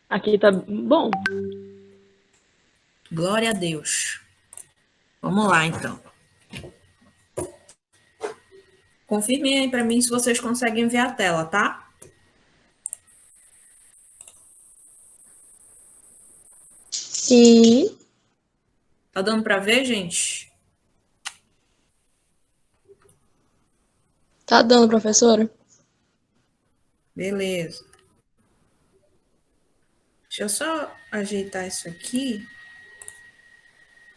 Aqui tá bom. Glória a Deus. Vamos lá, então. Confirmem aí para mim se vocês conseguem ver a tela, tá? Sim. Tá dando para ver, gente? Tá dando, professora? Beleza. Deixa eu só ajeitar isso aqui.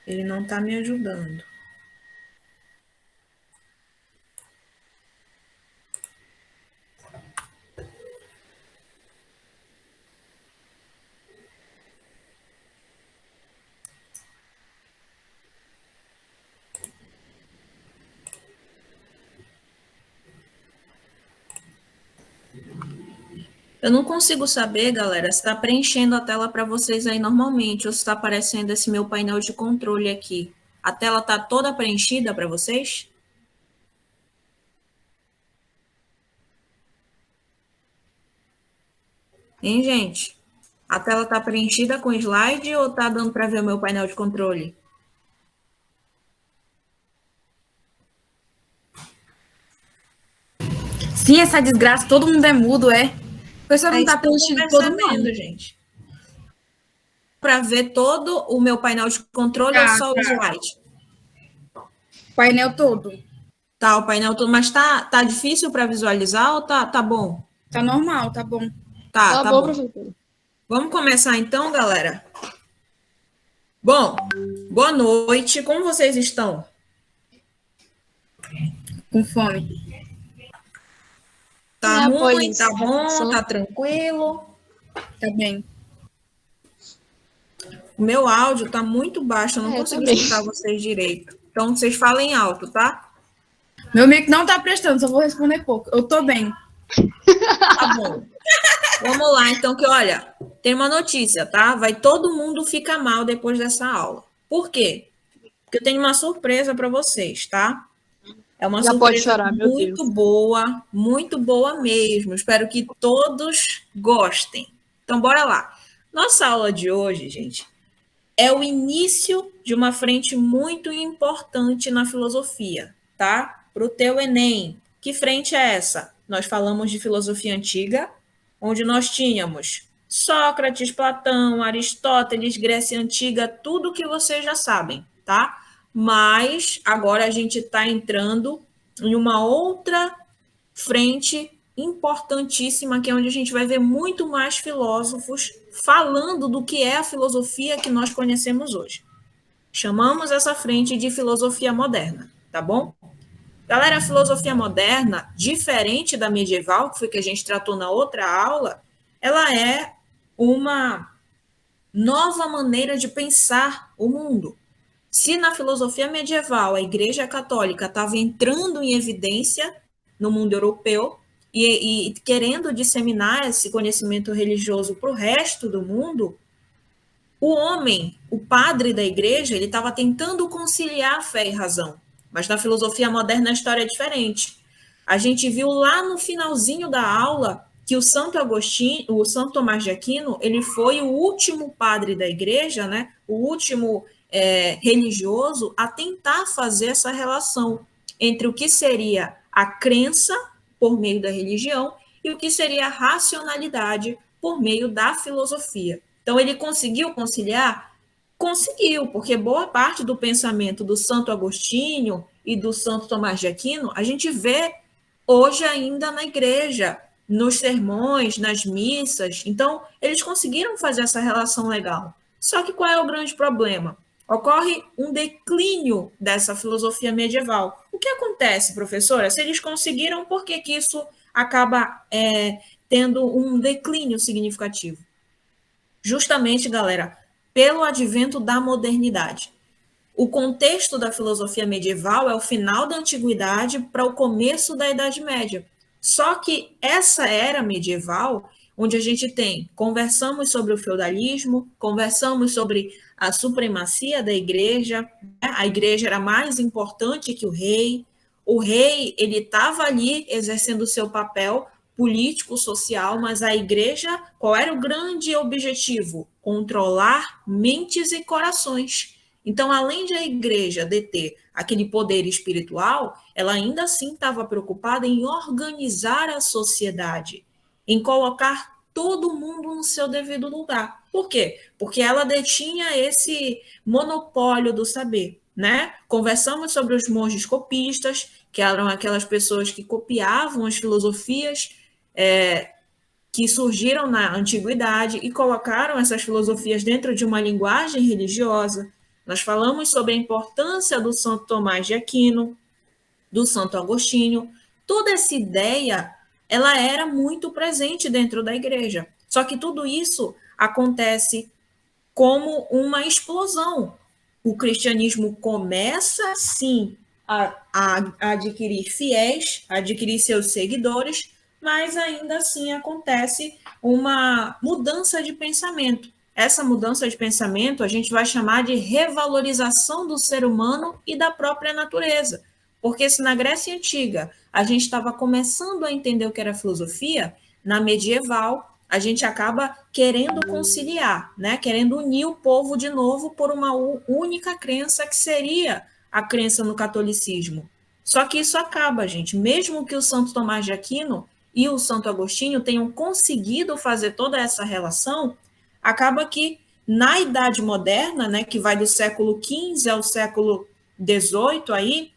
Ele não tá me ajudando. Eu não consigo saber, galera, se está preenchendo a tela para vocês aí normalmente ou se está aparecendo esse meu painel de controle aqui. A tela está toda preenchida para vocês? Hein, gente? A tela está preenchida com slide ou está dando para ver o meu painel de controle? Sim, essa desgraça, todo mundo é mudo, é? O professor não tá preenchido todo, não. Gente. Para ver todo o meu painel de controle ou só o slide? Painel todo. Tá, o painel todo, mas tá difícil para visualizar ou tá bom? Tá normal, tá bom. Tá bom. Professora. Vamos começar então, galera? Bom, boa noite. Como vocês estão? Com fome. Tá ruim, tá bom, tá tranquilo? Tá bem. O meu áudio tá muito baixo, eu não consigo escutar vocês direito. Então, vocês falem alto, tá? Meu mic não tá prestando, só vou responder pouco. Eu tô bem. Tá bom. Vamos lá, então, que olha, tem uma notícia, tá? Vai todo mundo ficar mal depois dessa aula. Por quê? Porque eu tenho uma surpresa para vocês, tá? É uma surpresa pode chorar, meu muito boa mesmo. Espero que todos gostem. Então, bora lá. Nossa aula de hoje, gente, é o início de uma frente muito importante na filosofia, tá? Para o teu Enem. Que frente é essa? Nós falamos de filosofia antiga, onde nós tínhamos Sócrates, Platão, Aristóteles, Grécia Antiga, tudo que vocês já sabem, tá? Mas agora a gente está entrando em uma outra frente importantíssima, que é onde a gente vai ver muito mais filósofos falando do que é a filosofia que nós conhecemos hoje. Chamamos essa frente de filosofia moderna, tá bom? Galera, a filosofia moderna, diferente da medieval, que foi que a gente tratou na outra aula, ela é uma nova maneira de pensar o mundo. Se na filosofia medieval a Igreja Católica estava entrando em evidência no mundo europeu e querendo disseminar esse conhecimento religioso para o resto do mundo, o homem, o padre da igreja, ele estava tentando conciliar fé e razão. Mas na filosofia moderna a história é diferente. A gente viu lá no finalzinho da aula que o Santo Agostinho, o Santo Tomás de Aquino, ele foi o último padre da igreja, né? O último religioso a tentar fazer essa relação entre o que seria a crença por meio da religião e o que seria a racionalidade por meio da filosofia. Então, ele conseguiu conciliar? Conseguiu, porque boa parte do pensamento do Santo Agostinho e do Santo Tomás de Aquino, a gente vê hoje ainda na igreja, nos sermões, nas missas. Então, eles conseguiram fazer essa relação legal. Só que qual é o grande problema? Ocorre um declínio dessa filosofia medieval. O que acontece, professora? Se eles conseguiram, por que isso acaba tendo um declínio significativo? Justamente, galera, pelo advento da modernidade. O contexto da filosofia medieval é o final da antiguidade para o começo da Idade Média. Só que essa era medieval, onde a gente tem, conversamos sobre o feudalismo, conversamos sobre a supremacia da igreja, a igreja era mais importante que o rei ele estava ali exercendo o seu papel político, social, mas a igreja, qual era o grande objetivo? Controlar mentes e corações. Então, além de a igreja deter aquele poder espiritual, ela ainda assim estava preocupada em organizar a sociedade, em colocar todo mundo no seu devido lugar. Por quê? Porque ela detinha esse monopólio do saber, né? Conversamos sobre os monges copistas, que eram aquelas pessoas que copiavam as filosofias que surgiram na antiguidade e colocaram essas filosofias dentro de uma linguagem religiosa. Nós falamos sobre a importância do Santo Tomás de Aquino, do Santo Agostinho. Toda essa ideia, ela era muito presente dentro da igreja. Só que tudo isso acontece como uma explosão. O cristianismo começa, sim, a adquirir fiéis, a adquirir seus seguidores, mas ainda assim acontece uma mudança de pensamento. Essa mudança de pensamento a gente vai chamar de revalorização do ser humano e da própria natureza. Porque se na Grécia Antiga a gente estava começando a entender o que era filosofia, na medieval a gente acaba querendo conciliar, né? Querendo unir o povo de novo por uma única crença que seria a crença no catolicismo. Só que isso acaba, gente. Mesmo que o Santo Tomás de Aquino e o Santo Agostinho tenham conseguido fazer toda essa relação, acaba que na Idade Moderna, né, que vai do século XV ao século XVIII, aí,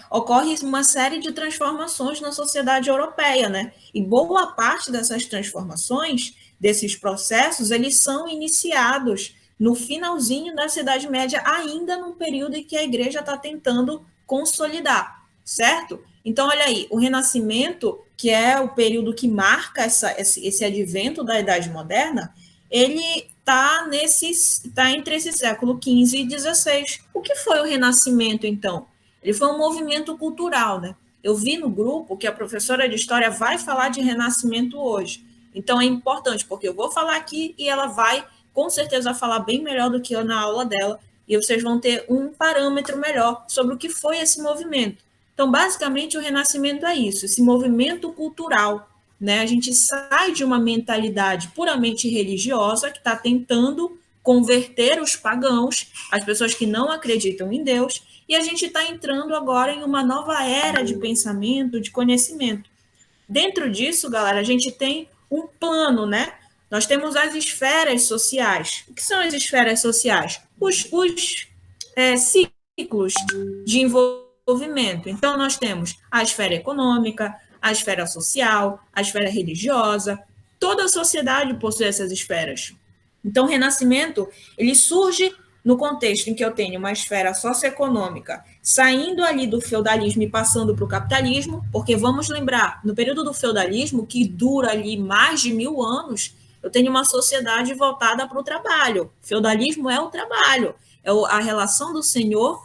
ocorre uma série de transformações na sociedade europeia, né? E boa parte dessas transformações, desses processos, eles são iniciados no finalzinho da Idade Média, ainda num período em que a igreja está tentando consolidar, certo? Então, olha aí, o Renascimento, que é o período que marca esse advento da Idade Moderna, ele está entre esse século XV e XVI. O que foi o Renascimento, então? Ele foi um movimento cultural, né? Eu vi no grupo que a professora de História vai falar de Renascimento hoje. Então, é importante, porque eu vou falar aqui e ela vai, com certeza, falar bem melhor do que eu na aula dela, e vocês vão ter um parâmetro melhor sobre o que foi esse movimento. Então, basicamente, o Renascimento é isso, esse movimento cultural, né? A gente sai de uma mentalidade puramente religiosa, que está tentando converter os pagãos, as pessoas que não acreditam em Deus, e a gente está entrando agora em uma nova era de pensamento, de conhecimento. Dentro disso, galera, a gente tem um plano, né? Nós temos as esferas sociais. O que são as esferas sociais? Os ciclos de envolvimento. Então, nós temos a esfera econômica, a esfera social, a esfera religiosa. Toda a sociedade possui essas esferas. Então, o Renascimento, ele surge no contexto em que eu tenho uma esfera socioeconômica saindo ali do feudalismo e passando para o capitalismo, porque vamos lembrar, no período do feudalismo, que dura ali mais de 1000 anos, eu tenho uma sociedade voltada para o trabalho. Feudalismo é o trabalho, é a relação do senhor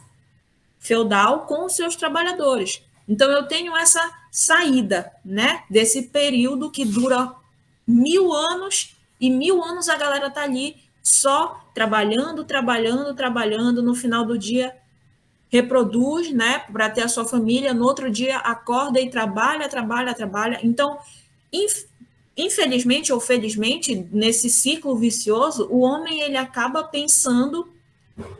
feudal com os seus trabalhadores. Então, eu tenho essa saída, né, desse período que dura 1000 anos, e 1000 anos a galera está ali só trabalhando, no final do dia reproduz, né, para ter a sua família, no outro dia acorda e trabalha. Então, infelizmente ou felizmente, nesse ciclo vicioso, o homem ele acaba pensando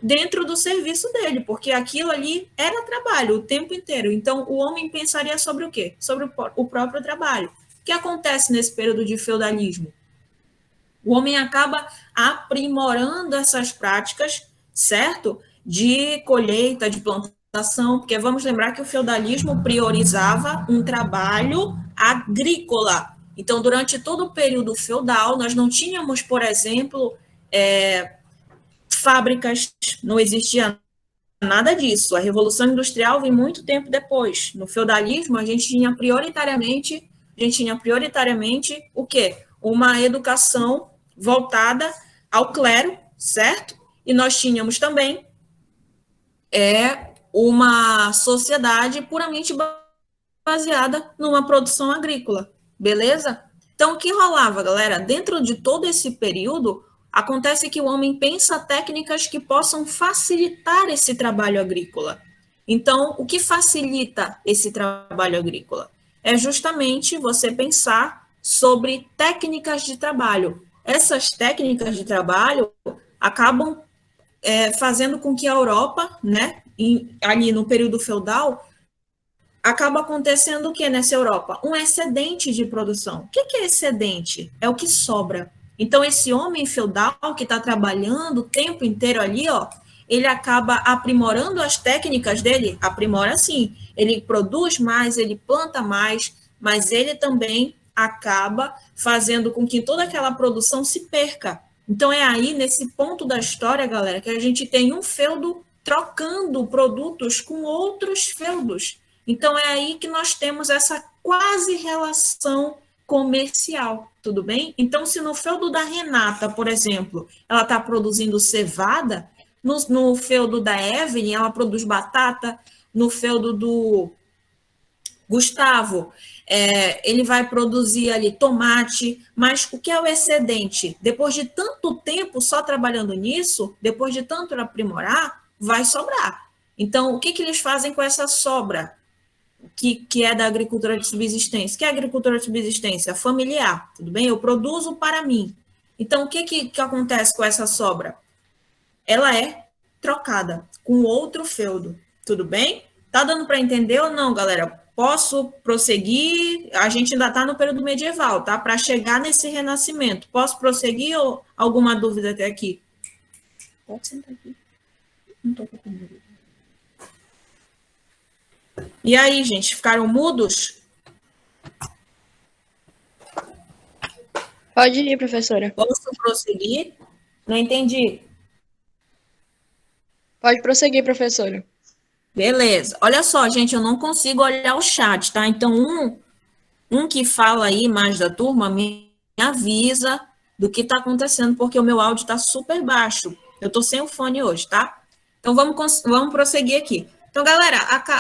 dentro do serviço dele, porque aquilo ali era trabalho o tempo inteiro. Então, o homem pensaria sobre o quê? Sobre o próprio trabalho. O que acontece nesse período de feudalismo? O homem acaba aprimorando essas práticas, certo? De colheita, de plantação, porque vamos lembrar que o feudalismo priorizava um trabalho agrícola. Então, durante todo o período feudal, nós não tínhamos, por exemplo, fábricas, não existia nada disso. A Revolução Industrial vem muito tempo depois. No feudalismo, a gente tinha prioritariamente o quê? Uma educação voltada ao clero, certo? E nós tínhamos também uma sociedade puramente baseada numa produção agrícola, beleza? Então, o que rolava, galera? Dentro de todo esse período, acontece que o homem pensa técnicas que possam facilitar esse trabalho agrícola. Então, o que facilita esse trabalho agrícola? é justamente você pensar sobre técnicas de trabalho. Essas técnicas de trabalho acabam fazendo com que a Europa, né, ali no período feudal, acaba acontecendo o que nessa Europa? Um excedente de produção. O que é excedente? É o que sobra. Então, esse homem feudal que está trabalhando o tempo inteiro ali, ó, ele acaba aprimorando as técnicas dele, aprimora sim. Ele produz mais, ele planta mais, mas ele também acaba fazendo com que toda aquela produção se perca. Então, é aí, nesse ponto da história, galera, que a gente tem um feudo trocando produtos com outros feudos. Então, é aí que nós temos essa quase relação comercial, tudo bem? Então, se no feudo da Renata, por exemplo, ela está produzindo cevada, no feudo da Evelyn, ela produz batata, no feudo do Gustavo, ele vai produzir ali tomate, mas o que é o excedente? Depois de tanto tempo só trabalhando nisso, depois de tanto aprimorar, vai sobrar. Então, o que eles fazem com essa sobra? Que é da agricultura de subsistência. Que é a agricultura de subsistência? Familiar, tudo bem? Eu produzo para mim. Então, o que acontece com essa sobra? Ela é trocada com outro feudo, tudo bem? Tá dando para entender ou não, galera? Posso prosseguir? A gente ainda está no período medieval, tá? Para chegar nesse renascimento. Posso prosseguir ou alguma dúvida até aqui? Pode sentar aqui. Não estou com dúvida. E aí, gente, ficaram mudos? Pode ir, professora. Posso prosseguir? Não entendi. Pode prosseguir, professora. Beleza. Olha só, gente, eu não consigo olhar o chat, tá? Então, um que fala aí mais da turma me avisa do que está acontecendo, porque o meu áudio está super baixo. Eu estou sem o fone hoje, tá? Então, vamos prosseguir aqui. Então, galera,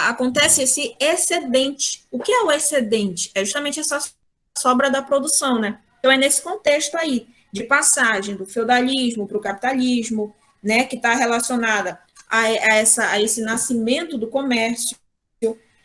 acontece esse excedente. O que é o excedente? É justamente essa sobra da produção, né? Então, é nesse contexto aí, de passagem do feudalismo para o capitalismo, né, que está relacionada a esse nascimento do comércio,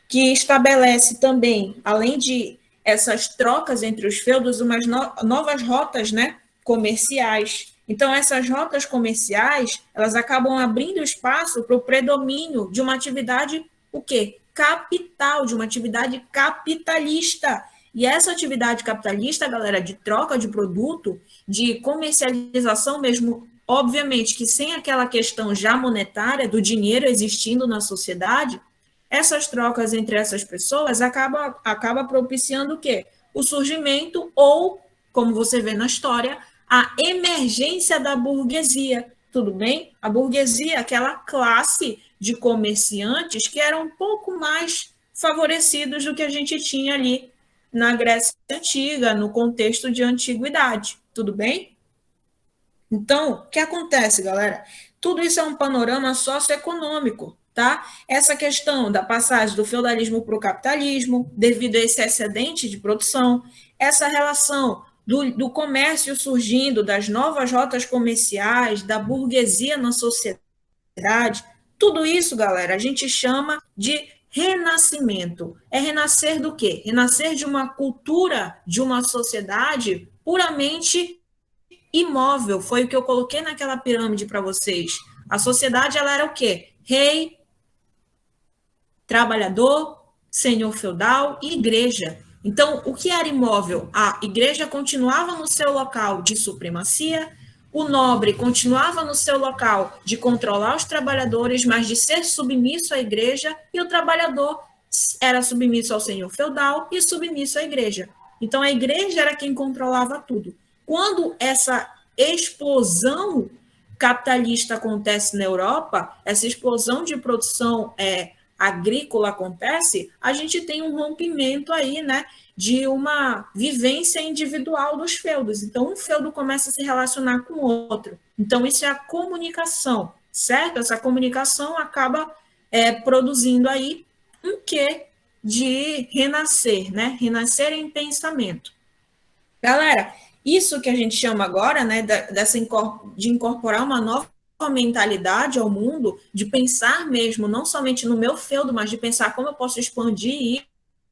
que estabelece também, além de essas trocas entre os feudos, umas novas rotas, né, comerciais. Então, essas rotas comerciais, elas acabam abrindo espaço para o predomínio de uma atividade, o quê? Capital, de uma atividade capitalista. E essa atividade capitalista, galera, de troca de produto, de comercialização mesmo, obviamente que sem aquela questão já monetária do dinheiro existindo na sociedade, essas trocas entre essas pessoas acaba propiciando o quê? O surgimento ou, como você vê na história, a emergência da burguesia, tudo bem? A burguesia, aquela classe de comerciantes que eram um pouco mais favorecidos do que a gente tinha ali na Grécia Antiga, no contexto de antiguidade, tudo bem? Então, o que acontece, galera? Tudo isso é um panorama socioeconômico, tá? Essa questão da passagem do feudalismo para o capitalismo, devido a esse excedente de produção, essa relação do comércio surgindo, das novas rotas comerciais, da burguesia na sociedade, tudo isso, galera, a gente chama de renascimento. É renascer do quê? Renascer de uma cultura, de uma sociedade puramente imóvel. Foi o que eu coloquei naquela pirâmide para vocês. A sociedade, ela era o quê? Rei, trabalhador, senhor feudal e igreja. Então, o que era imóvel? A igreja continuava no seu local de supremacia, o nobre continuava no seu local de controlar os trabalhadores, mas de ser submisso à igreja, e o trabalhador era submisso ao senhor feudal e submisso à igreja. Então, a igreja era quem controlava tudo. Quando essa explosão capitalista acontece na Europa, essa explosão de produção agrícola acontece, a gente tem um rompimento aí, né, de uma vivência individual dos feudos. Então, um feudo começa a se relacionar com o outro. Então, isso é a comunicação, certo? Essa comunicação acaba produzindo aí um quê de renascer, né? Renascer em pensamento. Galera, isso que a gente chama agora, né, de incorporar uma nova mentalidade ao mundo, de pensar mesmo, não somente no meu feudo, mas de pensar como eu posso expandir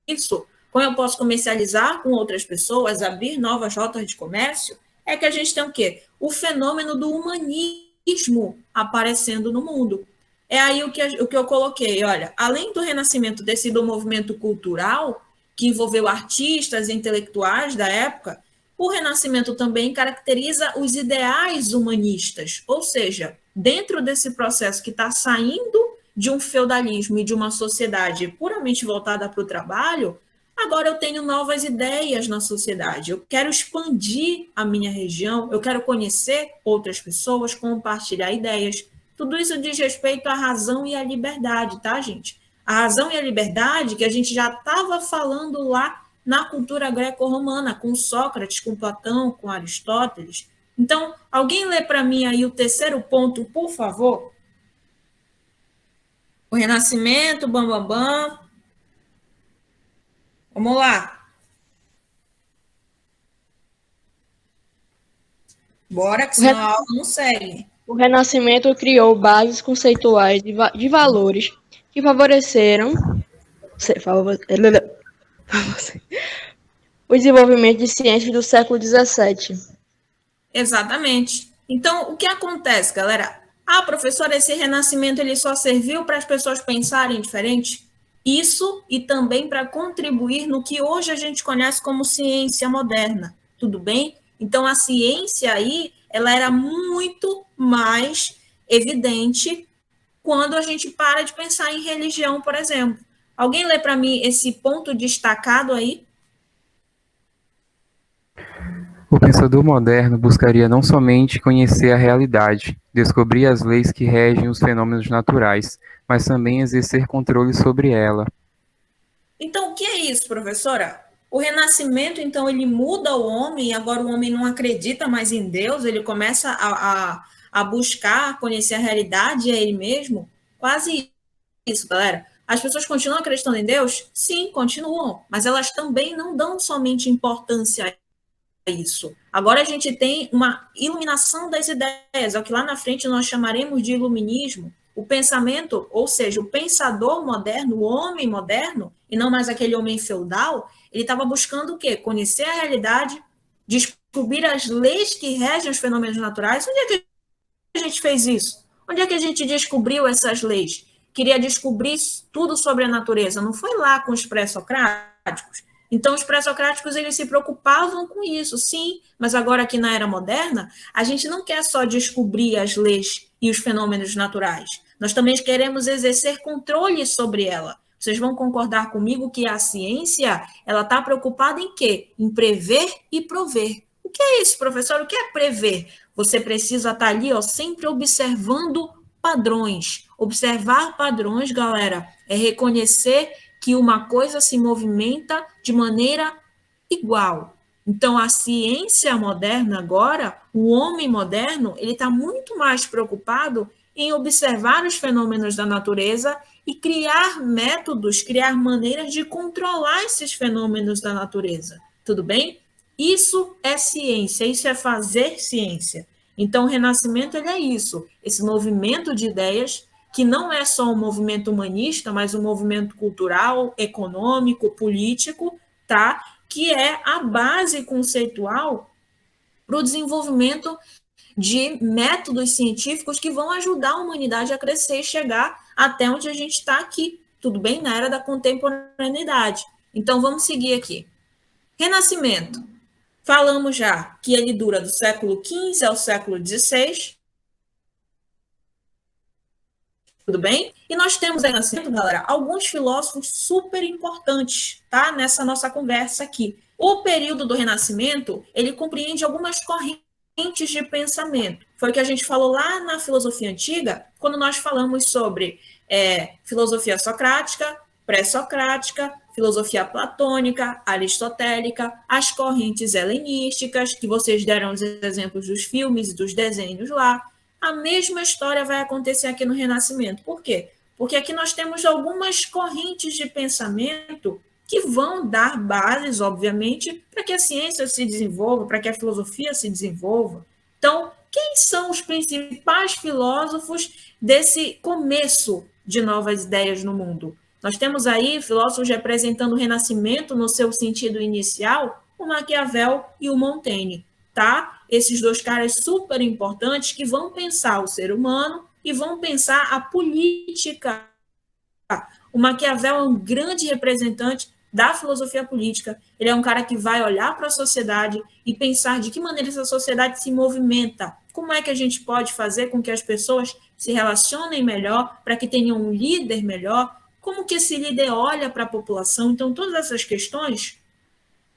isso como eu posso comercializar com outras pessoas, abrir novas rotas de comércio, é que a gente tem o quê? O fenômeno do humanismo aparecendo no mundo. É aí o que eu coloquei, olha, além do renascimento ter sido um movimento cultural, que envolveu artistas e intelectuais da época, o Renascimento também caracteriza os ideais humanistas, ou seja, dentro desse processo que está saindo de um feudalismo e de uma sociedade puramente voltada para o trabalho, agora eu tenho novas ideias na sociedade, eu quero expandir a minha região, eu quero conhecer outras pessoas, compartilhar ideias. Tudo isso diz respeito à razão e à liberdade, tá, gente? A razão e a liberdade que a gente já estava falando lá na cultura greco-romana, com Sócrates, com Platão, com Aristóteles. Então, alguém lê para mim aí o terceiro ponto, por favor? O Renascimento, bam, bam, bam. Vamos lá. Bora, que senão a aula não segue. O Renascimento criou bases conceituais de valores que favoreceram o desenvolvimento de ciências do século XVII. Exatamente. Então, o que acontece, galera? Professora, esse renascimento ele só serviu para as pessoas pensarem diferente? Isso e também para contribuir no que hoje a gente conhece como ciência moderna, tudo bem? Então, a ciência aí, ela era muito mais evidente quando a gente para de pensar em religião, por exemplo. Alguém lê para mim esse ponto destacado aí? O pensador moderno buscaria não somente conhecer a realidade, descobrir as leis que regem os fenômenos naturais, mas também exercer controle sobre ela. Então, o que é isso, professora? O renascimento, então, ele muda o homem, e agora o homem não acredita mais em Deus, ele começa a buscar conhecer a realidade a ele mesmo? Quase isso, galera. As pessoas continuam acreditando em Deus? Sim, continuam, mas elas também não dão somente importância a isso. Agora a gente tem uma iluminação das ideias, é o que lá na frente nós chamaremos de iluminismo. O pensamento, ou seja, o pensador moderno, o homem moderno, e não mais aquele homem feudal, ele estava buscando o quê? Conhecer a realidade, descobrir as leis que regem os fenômenos naturais. Onde é que a gente fez isso? Onde é que a gente descobriu essas leis? Queria descobrir tudo sobre a natureza. Não foi lá com os pré-socráticos. Então, os pré-socráticos, eles se preocupavam com isso, sim, mas agora aqui na era moderna, a gente não quer só descobrir as leis e os fenômenos naturais, nós também queremos exercer controle sobre ela. Vocês vão concordar comigo que a ciência, ela está preocupada em quê? Em prever e prover. O que é isso, professor? O que é prever? Você precisa estar ali, sempre observando padrões. Observar padrões, galera, é reconhecer que uma coisa se movimenta de maneira igual. Então, a ciência moderna agora, o homem moderno, ele está muito mais preocupado em observar os fenômenos da natureza e criar métodos, criar maneiras de controlar esses fenômenos da natureza. Tudo bem? Isso é ciência, isso é fazer ciência. Então, o Renascimento ele é isso, esse movimento de ideias que não é só um movimento humanista, mas um movimento cultural, econômico, político, tá? Que é a base conceitual para o desenvolvimento de métodos científicos que vão ajudar a humanidade a crescer e chegar até onde a gente está aqui, tudo bem? Na era da contemporaneidade. Então, vamos seguir aqui. Renascimento. Falamos já que ele dura do século XV ao século XVI, tudo bem? E nós temos aí, galera, alguns filósofos super importantes, tá? Nessa nossa conversa aqui. O período do Renascimento, ele compreende algumas correntes de pensamento. Foi o que a gente falou lá na filosofia antiga, quando nós falamos sobre filosofia socrática, pré-socrática, filosofia platônica, aristotélica, as correntes helenísticas, que vocês deram os exemplos dos filmes e dos desenhos lá. A mesma história vai acontecer aqui no Renascimento. Por quê? Porque aqui nós temos algumas correntes de pensamento que vão dar bases, obviamente, para que a ciência se desenvolva, para que a filosofia se desenvolva. Então, quem são os principais filósofos desse começo de novas ideias no mundo? Nós temos aí filósofos representando o Renascimento no seu sentido inicial, o Maquiavel e o Montaigne, tá? Esses dois caras super importantes que vão pensar o ser humano e vão pensar a política. O Maquiavel é um grande representante da filosofia política. Ele é um cara que vai olhar para a sociedade e pensar de que maneira essa sociedade se movimenta. Como é que a gente pode fazer com que as pessoas se relacionem melhor, para que tenham um líder melhor? Como que esse líder olha para a população? Então, todas essas questões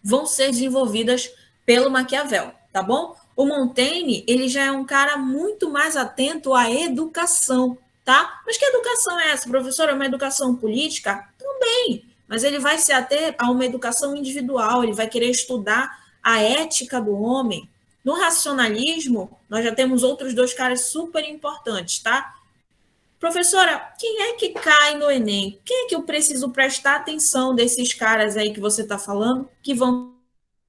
vão ser desenvolvidas pelo Maquiavel, tá bom? O Montaigne, ele já é um cara muito mais atento à educação, tá? Mas que educação é essa, professora? É uma educação política? Também, mas ele vai se ater a uma educação individual, ele vai querer estudar a ética do homem. No racionalismo, nós já temos outros dois caras super importantes, tá? Professora, quem é que cai no Enem? Quem é que eu preciso prestar atenção desses caras aí que você está falando, que vão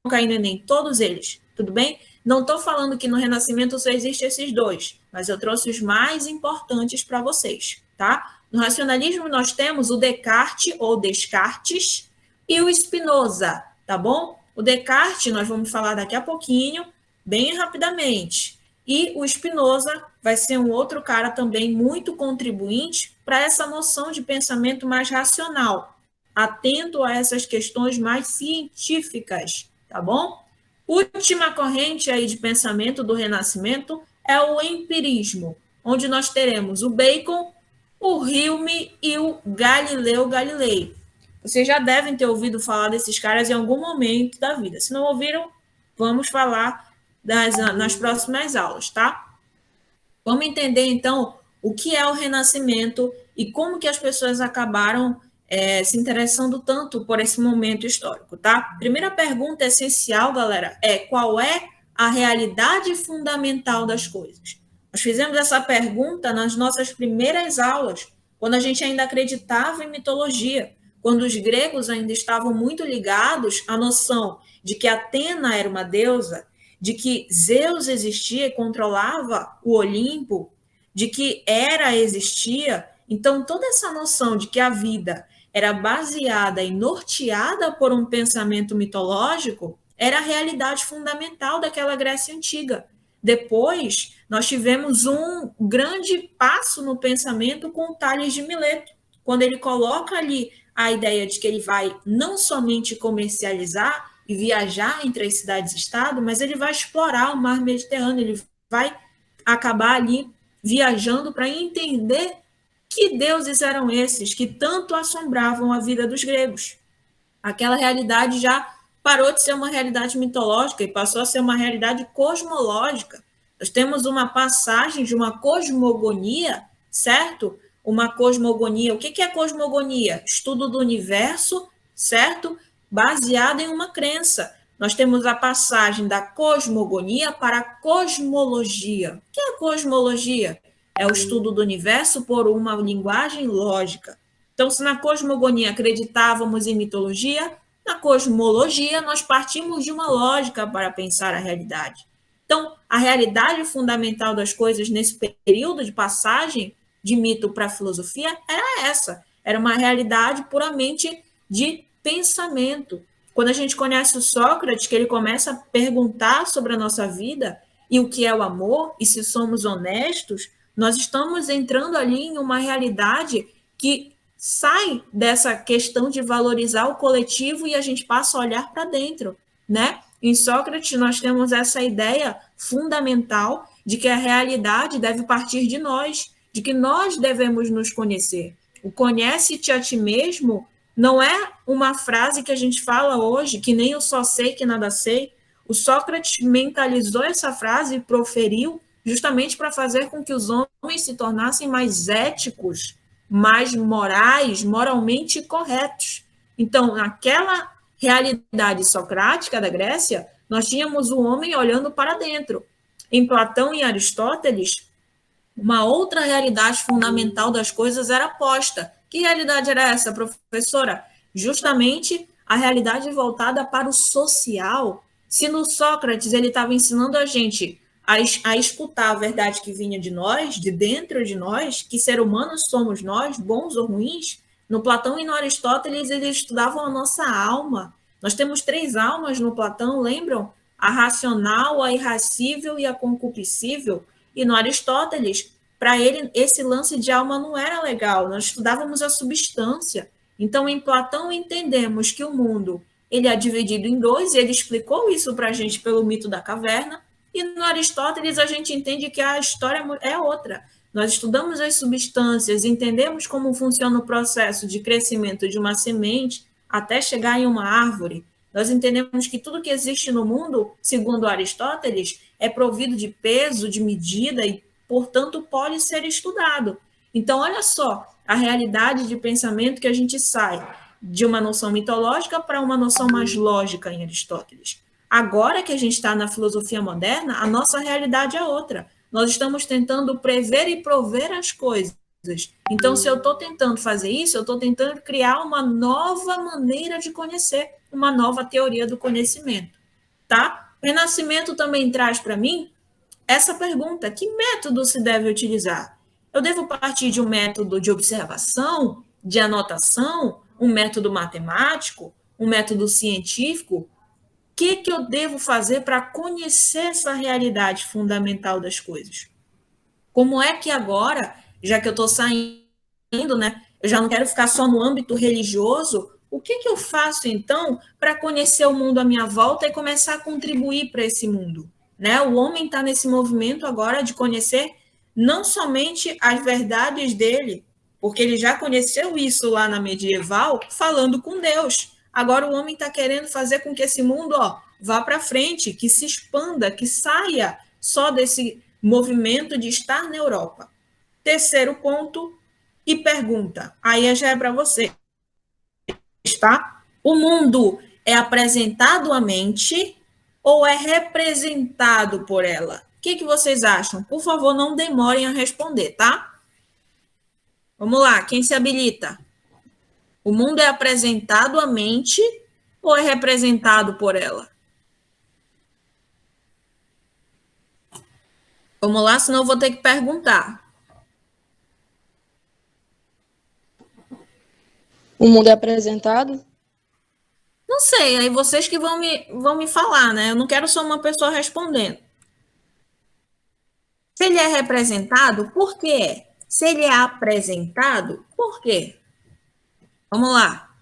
cair no Enem? Todos eles, tudo bem? Não estou falando que no Renascimento só existem esses dois, mas eu trouxe os mais importantes para vocês, tá? No racionalismo nós temos o Descartes, ou Descartes, e o Spinoza, tá bom? O Descartes nós vamos falar daqui a pouquinho, bem rapidamente. E o Spinoza vai ser um outro cara também muito contribuinte para essa noção de pensamento mais racional, atento a essas questões mais científicas, tá bom? Última corrente aí de pensamento do Renascimento é o empirismo, onde nós teremos o Bacon, o Hume e o Galileu Galilei. Vocês já devem ter ouvido falar desses caras em algum momento da vida. Se não ouviram, vamos falar nas próximas aulas, tá? Vamos entender, então, o que é o Renascimento e como que as pessoas acabaram se interessando tanto por esse momento histórico, tá? Primeira pergunta essencial, galera, é qual é a realidade fundamental das coisas? Nós fizemos essa pergunta nas nossas primeiras aulas, quando a gente ainda acreditava em mitologia, quando os gregos ainda estavam muito ligados à noção de que Atena era uma deusa, de que Zeus existia e controlava o Olimpo, de que Hera existia. Então, toda essa noção de que a vida era baseada e norteada por um pensamento mitológico era a realidade fundamental daquela Grécia Antiga. Depois, nós tivemos um grande passo no pensamento com Tales de Mileto, quando ele coloca ali a ideia de que ele vai não somente comercializar e viajar entre as cidades-estado, mas ele vai explorar o mar Mediterrâneo, ele vai acabar ali viajando para entender que deuses eram esses que tanto assombravam a vida dos gregos. Aquela realidade já parou de ser uma realidade mitológica e passou a ser uma realidade cosmológica. Nós temos uma passagem de uma cosmogonia, certo? Uma cosmogonia. O que é cosmogonia? Estudo do universo, certo? Baseado em uma crença. Nós temos a passagem da cosmogonia para a cosmologia. O que é a cosmologia? É o estudo do universo por uma linguagem lógica. Então, se na cosmogonia acreditávamos em mitologia, na cosmologia nós partimos de uma lógica para pensar a realidade. Então, a realidade fundamental das coisas nesse período de passagem de mito para a filosofia era essa. Era uma realidade puramente de pensamento. Quando a gente conhece o Sócrates, que ele começa a perguntar sobre a nossa vida e o que é o amor, e se somos honestos, nós estamos entrando ali em uma realidade que sai dessa questão de valorizar o coletivo e a gente passa a olhar para dentro, né? Em Sócrates, nós temos essa ideia fundamental de que a realidade deve partir de nós, de que nós devemos nos conhecer. O conhece-te a ti mesmo não é uma frase que a gente fala hoje, que nem eu só sei que nada sei. O Sócrates mentalizou essa frase e proferiu justamente para fazer com que os homens se tornassem mais éticos, mais morais, moralmente corretos. Então, naquela realidade socrática da Grécia, nós tínhamos o homem olhando para dentro. Em Platão e Aristóteles, uma outra realidade fundamental das coisas era posta. Que realidade era essa, professora? Justamente a realidade voltada para o social. Se no Sócrates ele estava ensinando a gente a escutar a verdade que vinha de nós, de dentro de nós, que ser humanos somos nós, bons ou ruins, No Platão e no Aristóteles, eles estudavam a nossa alma. Nós temos 3 almas no Platão, lembram? A racional, a irracível e a concupiscível. E no Aristóteles, para ele, esse lance de alma não era legal. Nós estudávamos a substância. Então, em Platão, entendemos que o mundo ele é dividido em 2, e ele explicou isso para a gente pelo mito da caverna. E no Aristóteles, a gente entende que a história é outra. Nós estudamos as substâncias, entendemos como funciona o processo de crescimento de uma semente até chegar em uma árvore. Nós entendemos que tudo que existe no mundo, segundo Aristóteles, é provido de peso, de medida e, portanto, pode ser estudado. Então, olha só a realidade de pensamento que a gente sai de uma noção mitológica para uma noção mais lógica em Aristóteles. Agora que a gente está na filosofia moderna, a nossa realidade é outra. Nós estamos tentando prever e prover as coisas. Então, se eu estou tentando fazer isso, eu estou tentando criar uma nova maneira de conhecer, uma nova teoria do conhecimento, tá? O Renascimento também traz para mim essa pergunta: que método se deve utilizar? Eu devo partir de um método de observação, de anotação, um método matemático, um método científico? O que eu devo fazer para conhecer essa realidade fundamental das coisas? Como é que agora, já que eu estou saindo, né, eu já não quero ficar só no âmbito religioso, o que eu faço, então, para conhecer o mundo à minha volta e começar a contribuir para esse mundo? Né? O homem está nesse movimento agora de conhecer não somente as verdades dele, porque ele já conheceu isso lá na medieval, falando com Deus. Agora o homem está querendo fazer com que esse mundo vá para frente, que se expanda, que saia só desse movimento de estar na Europa. Terceiro ponto e pergunta, aí já é para você, tá? O mundo é apresentado à mente ou é representado por ela? O que vocês acham? Por favor, não demorem a responder, tá? Vamos lá, quem se habilita? O mundo é apresentado à mente ou é representado por ela? Vamos lá, senão eu vou ter que perguntar. O mundo é apresentado? Não sei, aí vocês que vão me falar, né? Eu não quero só uma pessoa respondendo. Se ele é representado, por quê? Se ele é apresentado, por quê? Vamos lá.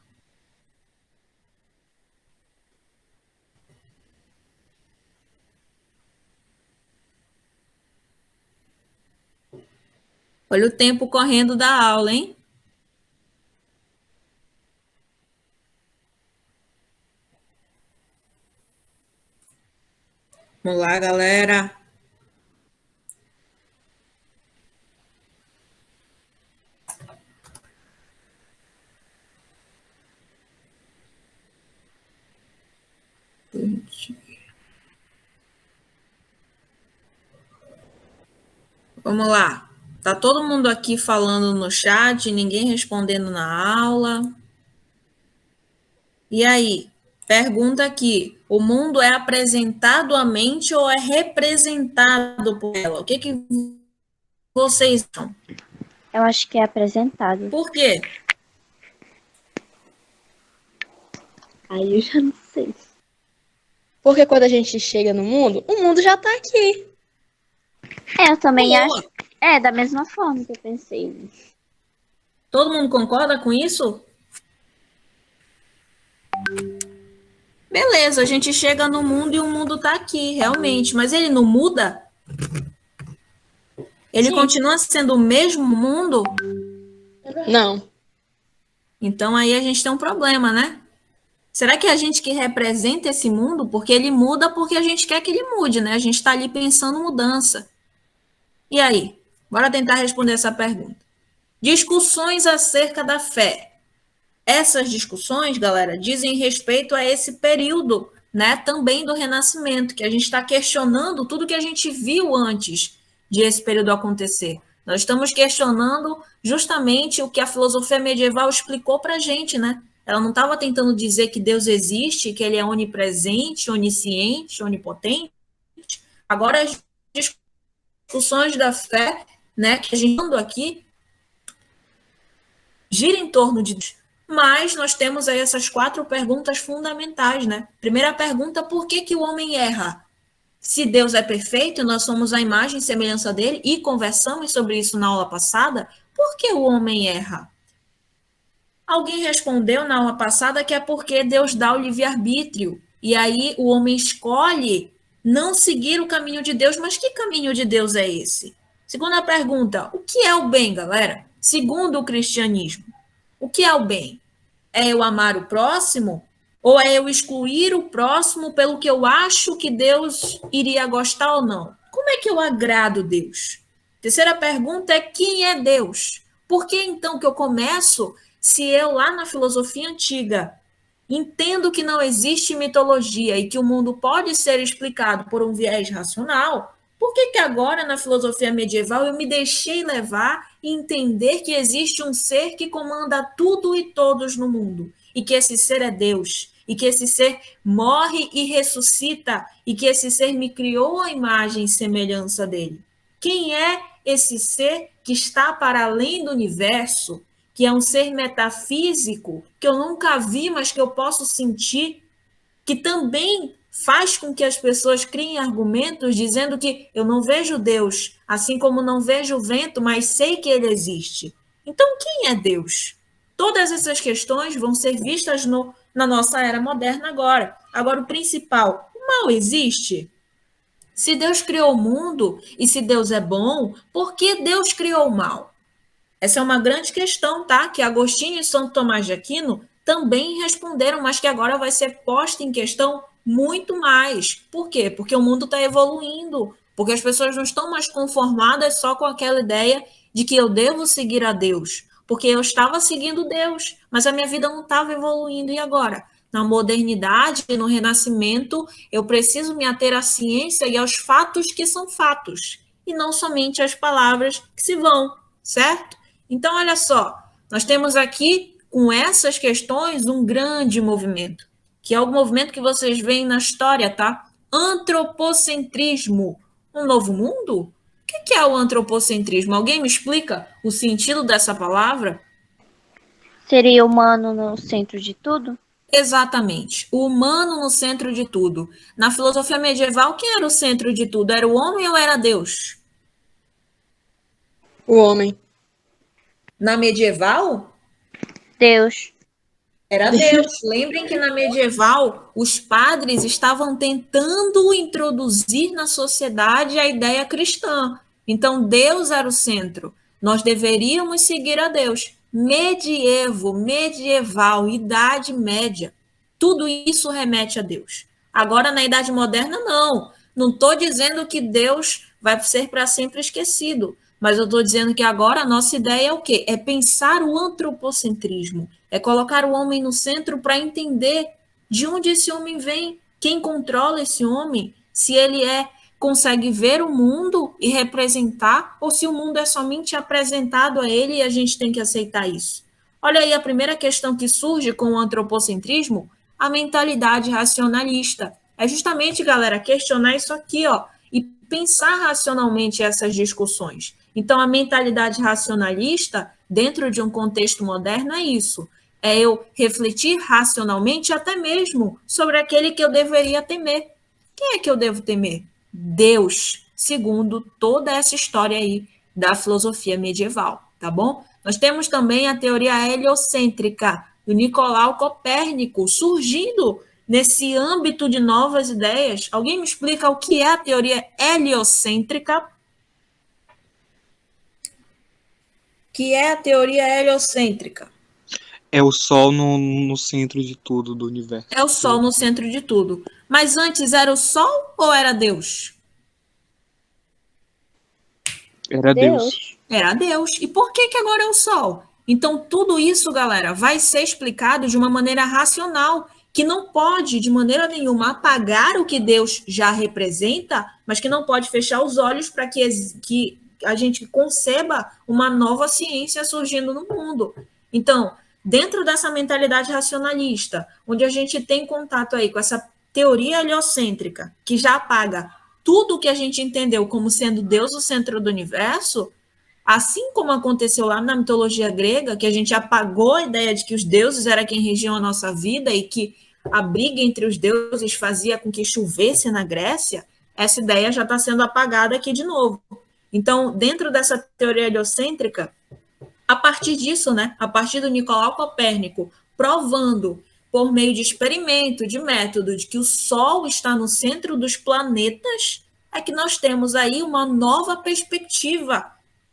Olha o tempo correndo da aula, hein? Vamos lá, galera. Vamos lá. Tá todo mundo aqui falando no chat, ninguém respondendo na aula. E aí? Pergunta aqui. O mundo é apresentado à mente ou é representado por ela? O que vocês acham? Eu acho que é apresentado. Por quê? Aí eu já não sei. Porque quando a gente chega no mundo, o mundo já tá aqui. Eu também Boa. acho. É, da mesma forma que eu pensei. Todo mundo concorda com isso? Beleza, a gente chega no mundo e o mundo tá aqui, realmente. Mas ele não muda? Ele Sim. continua sendo o mesmo mundo? Não. Então aí a gente tem um problema, né? Será que é a gente que representa esse mundo? Porque ele muda porque a gente quer que ele mude, né? A gente está ali pensando mudança. E aí? Bora tentar responder essa pergunta. Discussões acerca da fé. Essas discussões, galera, dizem respeito a esse período, né? Também do Renascimento, que a gente está questionando tudo que a gente viu antes de esse período acontecer. Nós estamos questionando justamente o que a filosofia medieval explicou para a gente, né? Ela não estava tentando dizer que Deus existe, que ele é onipresente, onisciente, onipotente. Agora, as discussões da fé, né, que a gente está aqui, gira em torno de Deus. Mas nós temos aí essas 4 perguntas fundamentais, né? Primeira pergunta, por que o homem erra? Se Deus é perfeito, nós somos a imagem e semelhança dele, e conversamos sobre isso na aula passada, por que o homem erra? Alguém respondeu na aula passada que é porque Deus dá o livre-arbítrio, e aí o homem escolhe não seguir o caminho de Deus, mas que caminho de Deus é esse? Segunda pergunta, o que é o bem, galera? Segundo o cristianismo, o que é o bem? É eu amar o próximo? Ou é eu excluir o próximo pelo que eu acho que Deus iria gostar ou não? Como é que eu agrado Deus? Terceira pergunta é quem é Deus? Por que então que eu começo, se eu lá na filosofia antiga entendo que não existe mitologia e que o mundo pode ser explicado por um viés racional, por que agora na filosofia medieval eu me deixei levar e entender que existe um ser que comanda tudo e todos no mundo, e que esse ser é Deus, e que esse ser morre e ressuscita, e que esse ser me criou a imagem e semelhança dele? Quem é esse ser que está para além do universo, que é um ser metafísico, que eu nunca vi, mas que eu posso sentir, que também faz com que as pessoas criem argumentos dizendo que eu não vejo Deus, assim como não vejo o vento, mas sei que ele existe. Então, quem é Deus? Todas essas questões vão ser vistas na nossa era moderna agora. Agora, o principal, o mal existe? Se Deus criou o mundo e se Deus é bom, por que Deus criou o mal? Essa é uma grande questão, tá? Que Agostinho e São Tomás de Aquino também responderam, mas que agora vai ser posta em questão muito mais. Por quê? Porque o mundo está evoluindo, porque as pessoas não estão mais conformadas só com aquela ideia de que eu devo seguir a Deus, porque eu estava seguindo Deus, mas a minha vida não estava evoluindo. E agora? Na modernidade, no Renascimento, eu preciso me ater à ciência e aos fatos que são fatos, e não somente às palavras que se vão, certo? Então, olha só, nós temos aqui, com essas questões, um grande movimento, que é o movimento que vocês veem na história, tá? Antropocentrismo. Um novo mundo? O que é o antropocentrismo? Alguém me explica o sentido dessa palavra? Seria o humano no centro de tudo? Exatamente. O humano no centro de tudo. Na filosofia medieval, quem era o centro de tudo? Era o homem ou era Deus? O homem. Na medieval, Deus. era Deus. Lembrem que na medieval, os padres estavam tentando introduzir na sociedade a ideia cristã. Então, Deus era o centro. Nós deveríamos seguir a Deus. Medievo, medieval, Idade Média, tudo isso remete a Deus. Agora, na Idade Moderna, não. Não estou dizendo que Deus vai ser para sempre esquecido, mas eu estou dizendo que agora a nossa ideia é o quê? É pensar o antropocentrismo, é colocar o homem no centro para entender de onde esse homem vem, quem controla esse homem, se ele consegue ver o mundo e representar, ou se o mundo é somente apresentado a ele e a gente tem que aceitar isso. Olha aí a primeira questão que surge com o antropocentrismo, a mentalidade racionalista. É justamente, galera, questionar isso aqui, ó, e pensar racionalmente essas discussões. Então, a mentalidade racionalista, dentro de um contexto moderno, é isso. É eu refletir racionalmente até mesmo sobre aquele que eu deveria temer. Quem é que eu devo temer? Deus, segundo toda essa história aí da filosofia medieval, tá bom? Nós temos também a teoria heliocêntrica do Nicolau Copérnico, surgindo nesse âmbito de novas ideias. Alguém me explica o que é a teoria heliocêntrica? O que é a teoria heliocêntrica? É o Sol no centro de tudo, do universo. É o Sol no centro de tudo. Mas antes era o Sol ou era Deus? Era Deus. Era Deus. E por que agora é o Sol? Então, tudo isso, galera, vai ser explicado de uma maneira racional, que não pode, de maneira nenhuma, apagar o que Deus já representa, mas que não pode fechar os olhos para que a gente conceba uma nova ciência surgindo no mundo. Então, dentro dessa mentalidade racionalista, onde a gente tem contato aí com essa teoria heliocêntrica, que já apaga tudo que a gente entendeu como sendo Deus o centro do universo, Assim como aconteceu lá na mitologia grega, que a gente apagou a ideia de que os deuses eram quem regiam a nossa vida e que a briga entre os deuses fazia com que chovesse na Grécia, essa ideia já está sendo apagada aqui de novo. Então, dentro dessa teoria heliocêntrica, a partir disso, né, a partir do Nicolau Copérnico, provando por meio de experimento, de método, de que o Sol está no centro dos planetas, é que nós temos aí uma nova perspectiva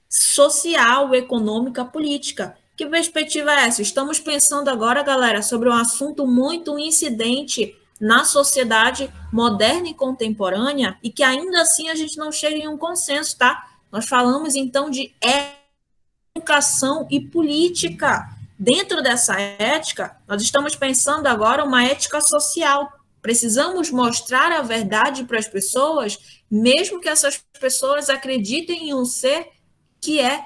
social, econômica, política. Que perspectiva é essa? Estamos pensando agora, galera, sobre um assunto muito incidente na sociedade moderna e contemporânea e que ainda assim a gente não chega em um consenso, tá? Nós falamos então de educação e política. Dentro dessa ética, nós estamos pensando agora uma ética social. Precisamos mostrar a verdade para as pessoas, mesmo que essas pessoas acreditem em um ser que é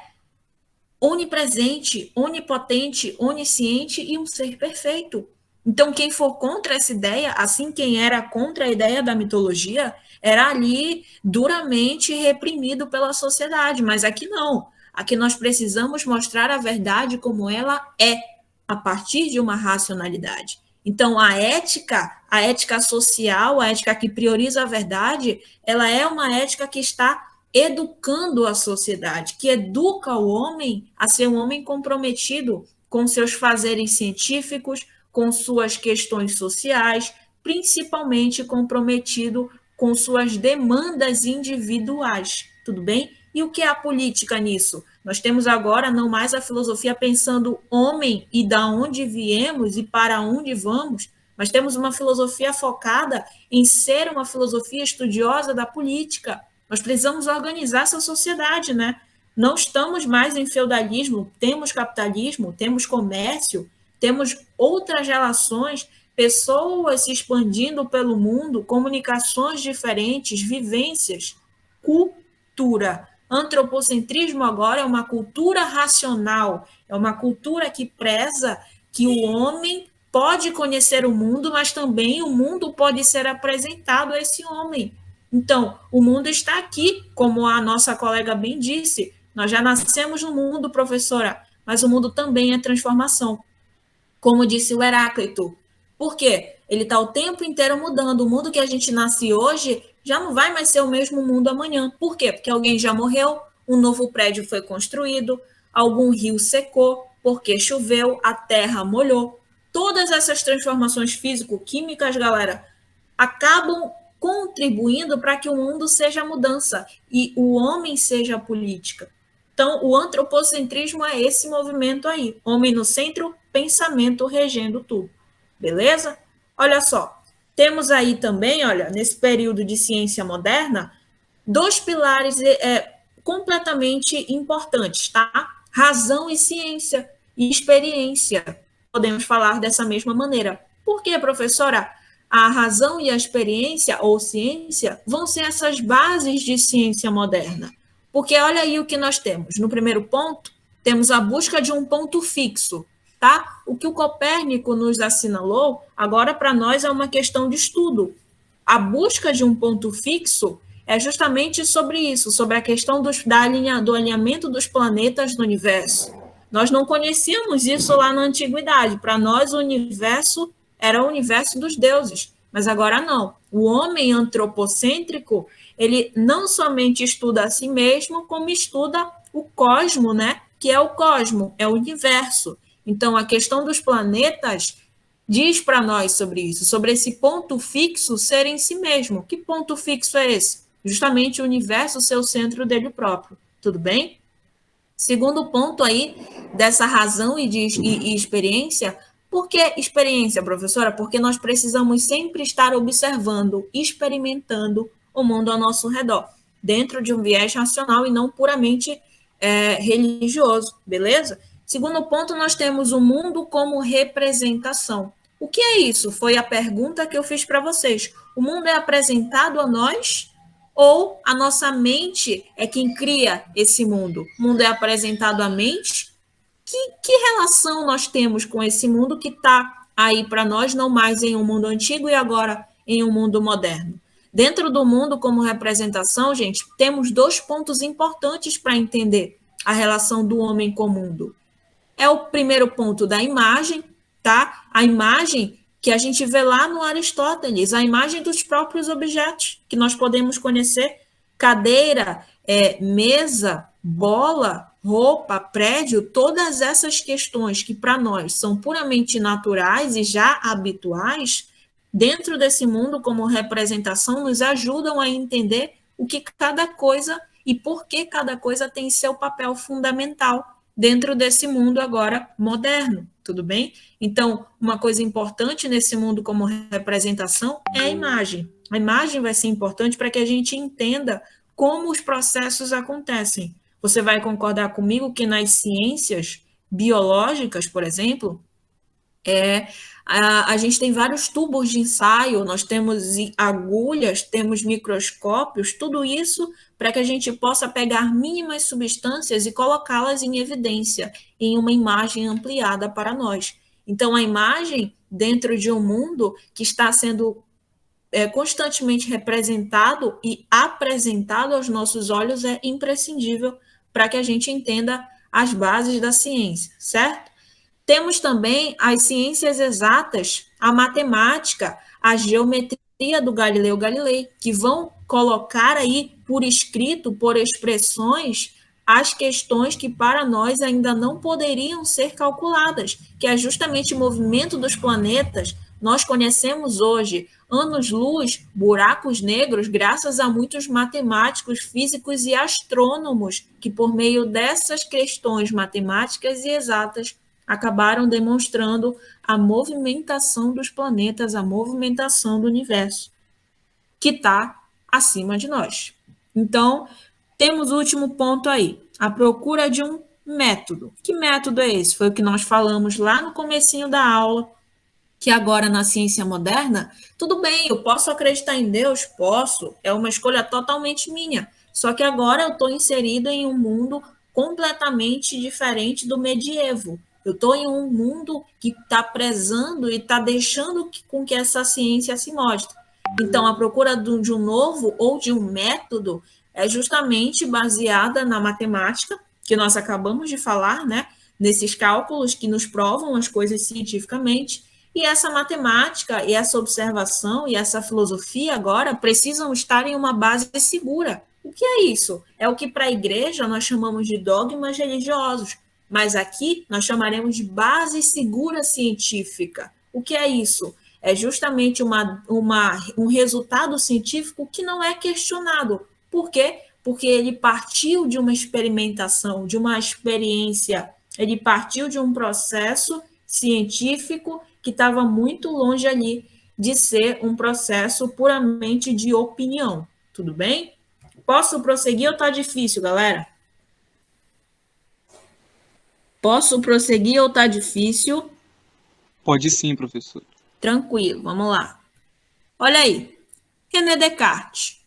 onipresente, onipotente, onisciente e um ser perfeito. Então, quem for contra essa ideia, assim quem era contra a ideia da mitologia, era ali duramente reprimido pela sociedade, mas aqui não. Aqui nós precisamos mostrar a verdade como ela é, a partir de uma racionalidade. Então, a ética social, a ética que prioriza a verdade, ela é uma ética que está educando a sociedade, que educa o homem a ser um homem comprometido com seus fazeres científicos, com suas questões sociais, principalmente comprometido com suas demandas individuais, tudo bem? E o que é a política nisso? Nós temos agora não mais a filosofia pensando homem e da onde viemos e para onde vamos, mas temos uma filosofia focada em ser uma filosofia estudiosa da política. Nós precisamos organizar essa sociedade, né? Não estamos mais em feudalismo, temos capitalismo, temos comércio, temos outras relações, pessoas se expandindo pelo mundo, comunicações diferentes, vivências, cultura. Antropocentrismo agora é uma cultura racional, é uma cultura que preza que o homem pode conhecer o mundo, mas também o mundo pode ser apresentado a esse homem. Então, o mundo está aqui, como a nossa colega bem disse, nós já nascemos no mundo, professora, mas o mundo também é transformação. Como disse o Heráclito. Por quê? Ele está o tempo inteiro mudando. O mundo que a gente nasce hoje já não vai mais ser o mesmo mundo amanhã. Por quê? Porque alguém já morreu, um novo prédio foi construído, algum rio secou, porque choveu, a terra molhou. Todas essas transformações físico-químicas, galera, acabam contribuindo para que o mundo seja mudança e o homem seja a política. Então, o antropocentrismo é esse movimento aí. Homem no centro, pensamento regendo tudo. Beleza? Olha só, temos aí também, olha, nesse período de ciência moderna, dois pilares completamente importantes, tá? Razão e ciência, e experiência. Podemos falar dessa mesma maneira. Por quê, professora? A razão e a experiência, ou ciência, vão ser essas bases de ciência moderna. Porque olha aí o que nós temos. No primeiro ponto, temos a busca de um ponto fixo, tá? O que o Copérnico nos assinalou, agora para nós é uma questão de estudo. A busca de um ponto fixo é justamente sobre isso, sobre a questão do alinhamento dos planetas no universo. Nós não conhecíamos isso lá na antiguidade. Para nós, o universo era o universo dos deuses, mas agora não. O homem antropocêntrico, ele não somente estuda a si mesmo, como estuda o cosmo, né? Que é o cosmo, é o universo. Então, a questão dos planetas diz para nós sobre isso, sobre esse ponto fixo ser em si mesmo. Que ponto fixo é esse? Justamente o universo ser o centro dele próprio. Tudo bem? Segundo ponto aí, dessa razão e experiência. Por que experiência, professora? Porque nós precisamos sempre estar observando, experimentando o mundo ao nosso redor, dentro de um viés racional e não puramente religioso, beleza? Segundo ponto, nós temos o mundo como representação. O que é isso? Foi a pergunta que eu fiz para vocês. O mundo é apresentado a nós ou a nossa mente é quem cria esse mundo? O mundo é apresentado à mente? Que relação nós temos com esse mundo que está aí para nós, não mais em um mundo antigo e agora em um mundo moderno? Dentro do mundo como representação, gente, temos dois pontos importantes para entender. a relação do homem com o mundo? É o primeiro ponto da imagem, tá? A imagem que a gente vê lá no Aristóteles, a imagem dos próprios objetos que nós podemos conhecer, cadeira, mesa, bola, roupa, prédio, todas essas questões que para nós são puramente naturais e já habituais, dentro desse mundo como representação, nos ajudam a entender o que cada coisa e por que cada coisa tem seu papel fundamental dentro desse mundo agora moderno, tudo bem? Então, uma coisa importante nesse mundo como representação é a imagem. A imagem vai ser importante para que a gente entenda como os processos acontecem. Você vai concordar comigo que nas ciências biológicas, por exemplo, a gente tem vários tubos de ensaio, nós temos agulhas, temos microscópios, tudo isso para que a gente possa pegar mínimas substâncias e colocá-las em evidência, em uma imagem ampliada para nós. Então, a imagem dentro de um mundo que está sendo constantemente representado e apresentado aos nossos olhos é imprescindível para que a gente entenda as bases da ciência, certo? Temos também as ciências exatas, a matemática, a geometria do Galileu Galilei, que vão colocar aí por escrito, por expressões, as questões que para nós ainda não poderiam ser calculadas, que é justamente o movimento dos planetas. Nós conhecemos hoje anos-luz, buracos negros, graças a muitos matemáticos, físicos e astrônomos, que por meio dessas questões matemáticas e exatas acabaram demonstrando a movimentação dos planetas, a movimentação do universo, que está acima de nós. Então, temos o último ponto aí, a procura de um método. Que método é esse? Foi o que nós falamos lá no comecinho da aula, que agora na ciência moderna, tudo bem, eu posso acreditar em Deus? Posso, é uma escolha totalmente minha, só que agora eu estou inserido em um mundo completamente diferente do medievo. Eu estou em um mundo que está prezando e está deixando com que essa ciência se mostre. Então, a procura de um novo ou de um método é justamente baseada na matemática, que nós acabamos de falar, né? Nesses cálculos que nos provam as coisas cientificamente. E essa matemática e essa observação e essa filosofia agora precisam estar em uma base segura. O que é isso? É o que para a igreja nós chamamos de dogmas religiosos. Mas aqui nós chamaremos de base segura científica. O que é isso? É justamente um resultado científico que não é questionado. Por quê? Porque ele partiu de uma experimentação, de uma experiência, ele partiu de um processo científico que estava muito longe ali de ser um processo puramente de opinião. Tudo bem? Posso prosseguir ou está difícil, galera? Posso prosseguir ou está difícil? Pode sim, professor. Tranquilo, vamos lá. Olha aí, René Descartes.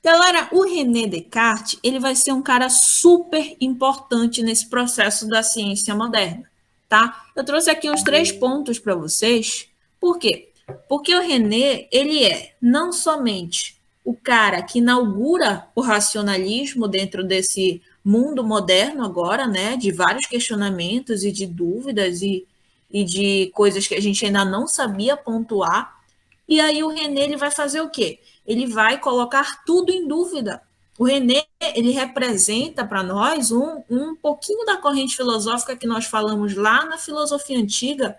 Galera, o René Descartes, ele vai ser um cara super importante nesse processo da ciência moderna, tá? Eu trouxe aqui uns 3 pontos para vocês. Por quê? Porque o René, ele é não somente o cara que inaugura o racionalismo dentro desse mundo moderno agora, né, de vários questionamentos e de dúvidas e de coisas que a gente ainda não sabia pontuar. E aí o René, ele vai fazer o quê? Ele vai colocar tudo em dúvida. O René, ele representa para nós um pouquinho da corrente filosófica que nós falamos lá na filosofia antiga,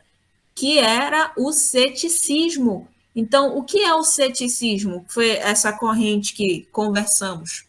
que era o ceticismo. Então, o que é o ceticismo? Foi essa corrente que conversamos.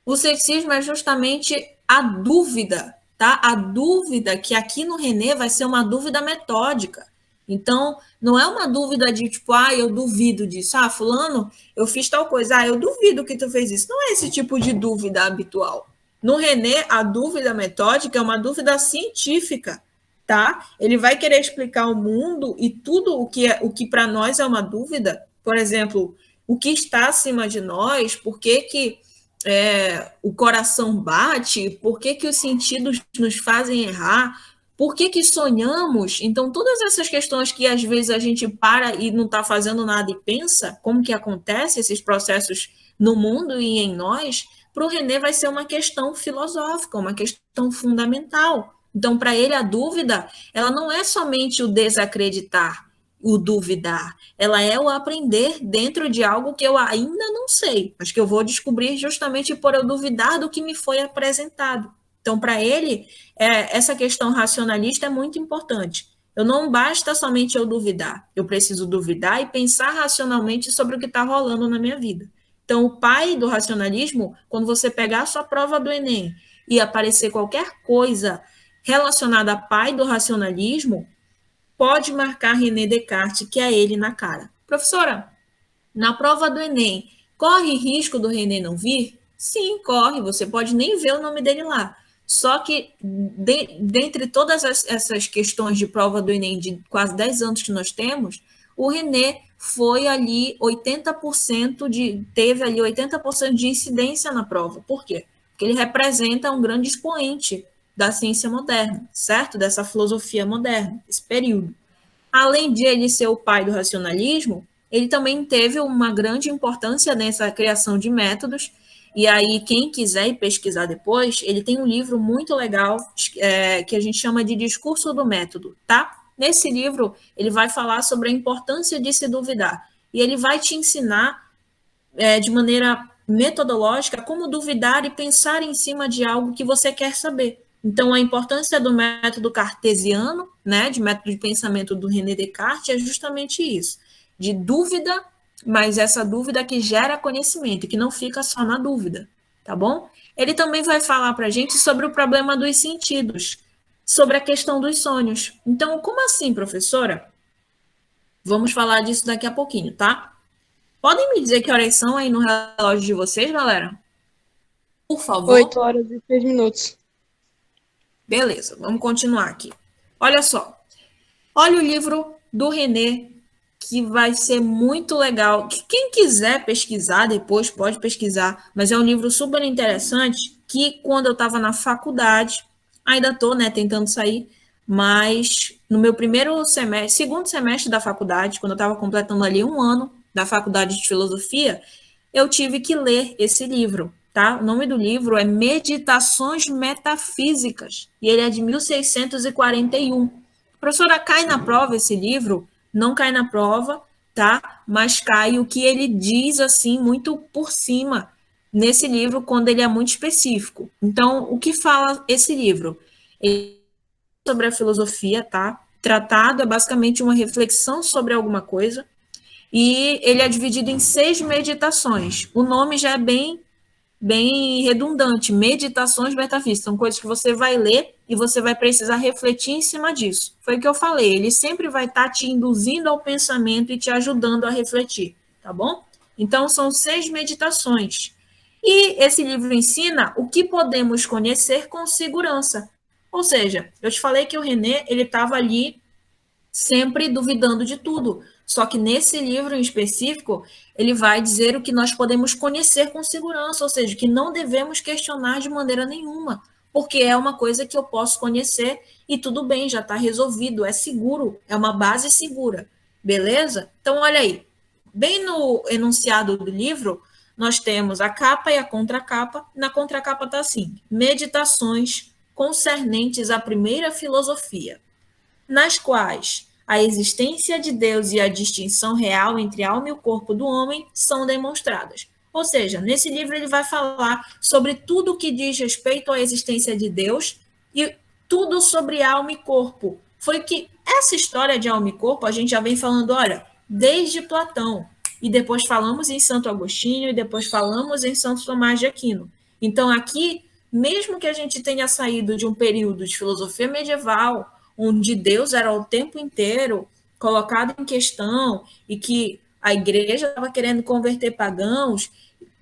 O ceticismo é justamente a dúvida, tá? A dúvida que aqui no René vai ser uma dúvida metódica. Então, não é uma dúvida de tipo, eu duvido disso. Fulano, eu fiz tal coisa. Eu duvido que tu fez isso. Não é esse tipo de dúvida habitual. No René, a dúvida metódica é uma dúvida científica, tá? Ele vai querer explicar o mundo e tudo o que para nós é uma dúvida. Por exemplo, o que está acima de nós, por que o coração bate, por que os sentidos nos fazem errar, por que sonhamos? Então, todas essas questões que às vezes a gente para e não está fazendo nada e pensa, como que acontece esses processos no mundo e em nós, para o René vai ser uma questão filosófica, uma questão fundamental. Então, para ele, a dúvida, ela não é somente o desacreditar, o duvidar, ela é o aprender dentro de algo que eu ainda não sei, mas que eu vou descobrir justamente por eu duvidar do que me foi apresentado. Então, para ele, essa questão racionalista é muito importante. Eu não basta somente eu duvidar, eu preciso duvidar e pensar racionalmente sobre o que está rolando na minha vida. Então, o pai do racionalismo, quando você pegar a sua prova do Enem e aparecer qualquer coisa relacionada a pai do racionalismo, pode marcar René Descartes, que é ele na cara. Professora, na prova do Enem, corre risco do René não vir? Sim, corre, você pode nem ver o nome dele lá. Só que, dentre todas essas questões de prova do Enem de quase 10 anos que nós temos, o René foi ali 80% teve ali 80% de incidência na prova. Por quê? Porque ele representa um grande expoente da ciência moderna, certo? Dessa filosofia moderna, esse período. Além de ele ser o pai do racionalismo, ele também teve uma grande importância nessa criação de métodos. E aí, quem quiser ir pesquisar depois, ele tem um livro muito legal que a gente chama de Discurso do Método, tá? Nesse livro, ele vai falar sobre a importância de se duvidar. E ele vai te ensinar, de maneira metodológica, como duvidar e pensar em cima de algo que você quer saber. Então, a importância do método cartesiano, né, de método de pensamento do René Descartes, é justamente isso, de dúvida, mas essa dúvida que gera conhecimento, que não fica só na dúvida, tá bom? Ele também vai falar para a gente sobre o problema dos sentidos, sobre a questão dos sonhos. Então, como assim, professora? Vamos falar disso daqui a pouquinho, tá? Podem me dizer que horas são aí no relógio de vocês, galera? Por favor. 8h06. Beleza, vamos continuar aqui. Olha só. Olha o livro do René, que vai ser muito legal. Quem quiser pesquisar depois, pode pesquisar, mas é um livro super interessante que, quando eu estava na faculdade, ainda estou, né, tentando sair, mas no meu segundo semestre da faculdade, quando eu estava completando ali 1 ano da faculdade de filosofia, eu tive que ler esse livro, tá? O nome do livro é Meditações Metafísicas, e ele é de 1641. Professora, cai na prova esse livro? Não cai na prova, tá? Mas cai o que ele diz, assim, muito por cima nesse livro, quando ele é muito específico. Então, o que fala esse livro? Sobre a filosofia, tá? Tratado é basicamente uma reflexão sobre alguma coisa, e ele é dividido em 6 meditações. O nome já é bem redundante, meditações metafísicas, são coisas que você vai ler e você vai precisar refletir em cima disso. Foi o que eu falei, ele sempre vai estar te induzindo ao pensamento e te ajudando a refletir, tá bom? Então, são 6 meditações. E esse livro ensina o que podemos conhecer com segurança. Ou seja, eu te falei que o René, ele estava ali sempre duvidando de tudo. Só que nesse livro em específico, ele vai dizer o que nós podemos conhecer com segurança, ou seja, que não devemos questionar de maneira nenhuma, porque é uma coisa que eu posso conhecer e tudo bem, já está resolvido, é seguro, é uma base segura, beleza? Então, olha aí, bem no enunciado do livro, nós temos a capa e a contracapa. Na contracapa está assim: meditações concernentes à primeira filosofia, nas quais a existência de Deus e a distinção real entre a alma e o corpo do homem são demonstradas. Ou seja, nesse livro ele vai falar sobre tudo que diz respeito à existência de Deus e tudo sobre alma e corpo. Foi que essa história de alma e corpo a gente já vem falando, olha, desde Platão, e depois falamos em Santo Agostinho, e depois falamos em Santo Tomás de Aquino. Então aqui, mesmo que a gente tenha saído de um período de filosofia medieval, onde Deus era o tempo inteiro colocado em questão e que a igreja estava querendo converter pagãos,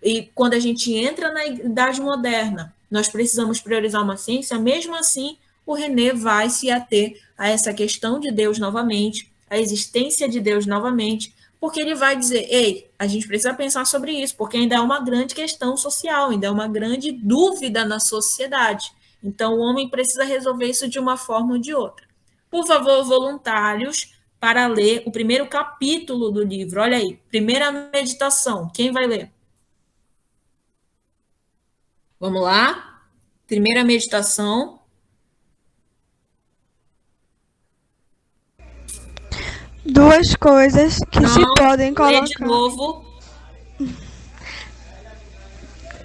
e quando a gente entra na Idade Moderna, nós precisamos priorizar uma ciência, mesmo assim, o René vai se ater a essa questão de Deus novamente, a existência de Deus novamente, porque ele vai dizer, ei, a gente precisa pensar sobre isso, porque ainda é uma grande questão social, ainda é uma grande dúvida na sociedade. Então, o homem precisa resolver isso de uma forma ou de outra. Por favor, voluntários, para ler o primeiro capítulo do livro. Olha aí, primeira meditação. Quem vai ler? Vamos lá? Primeira meditação. Duas coisas que se podem Lê colocar. de novo.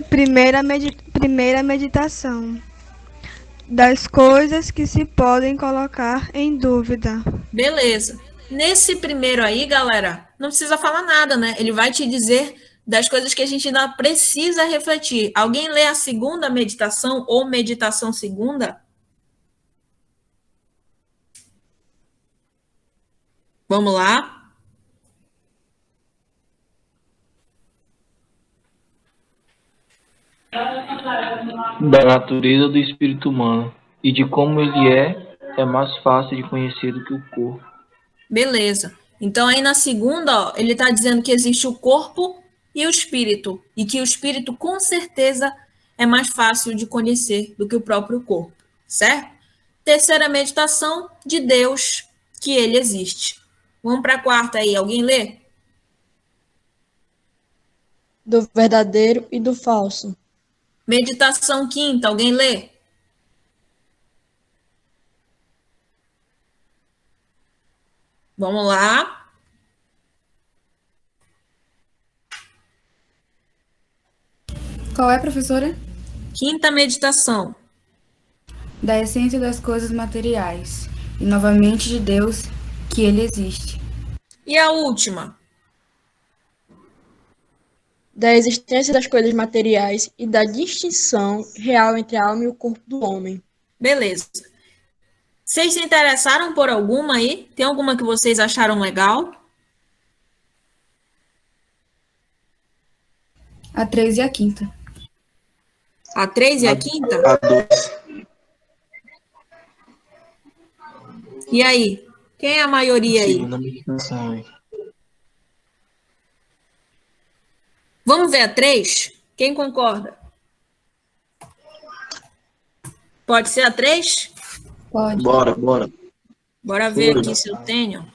Primeira meditação. Das coisas que se podem colocar em dúvida. Beleza. Nesse primeiro aí, galera, não precisa falar nada, né? Ele vai te dizer das coisas que a gente ainda precisa refletir. Alguém lê a segunda meditação ou meditação segunda? Vamos lá? Da natureza do espírito humano e de como ele é mais fácil de conhecer do que o corpo. Beleza. Então, aí na segunda, ó, ele está dizendo que existe o corpo e o espírito, e que o espírito, com certeza, é mais fácil de conhecer do que o próprio corpo, certo? Terceira meditação, de Deus, que ele existe. Vamos para a quarta aí, alguém lê? Do verdadeiro e do falso. Meditação quinta, alguém lê? Vamos lá. Qual é, professora? Quinta meditação. Da essência das coisas materiais. E novamente de Deus, que ele existe. E a última? Da existência das coisas materiais e da distinção real entre a alma e o corpo do homem. Beleza. Vocês se interessaram por alguma aí? Tem alguma que vocês acharam legal? A 3 e a quinta. A 3 e a quinta? A 2. E aí? Quem é a maioria aí? Segunda meditação aí. Vamos ver a 3? Quem concorda? Pode ser a 3? Pode. Bora. Bora ver aqui se eu tenho.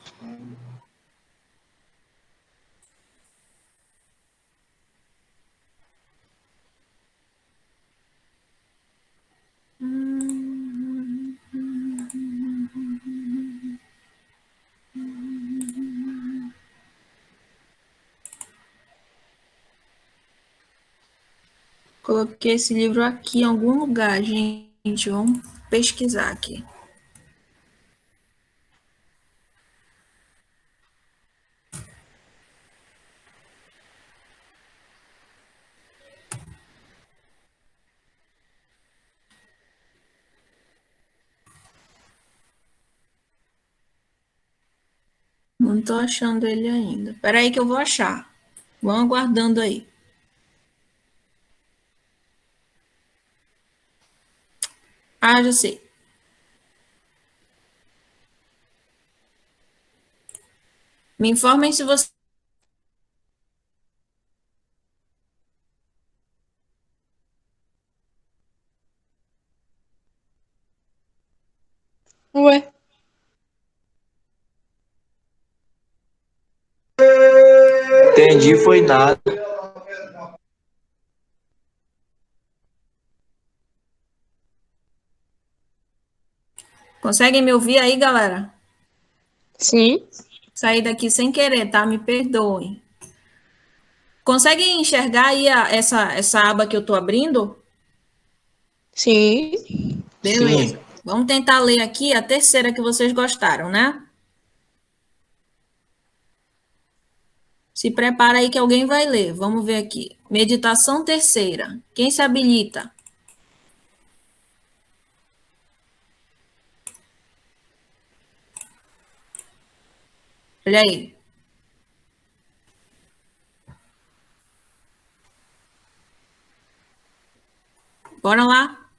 Coloquei esse livro aqui em algum lugar, gente. Vamos pesquisar aqui. Não estou achando ele ainda. Espera aí que eu vou achar. Vão aguardando aí. Ah, já sei. Me informem se você... Ué, Entendi, foi nada. Conseguem me ouvir aí, galera? sim, Saí daqui sem querer, tá? Me perdoem. Conseguem enxergar aí essa aba que eu tô abrindo? sim. Beleza. Vamos tentar ler aqui a terceira que vocês gostaram, né? Se prepara aí que alguém vai ler. Vamos ver aqui. Meditação terceira. Quem se habilita? Olha aí. Bora lá.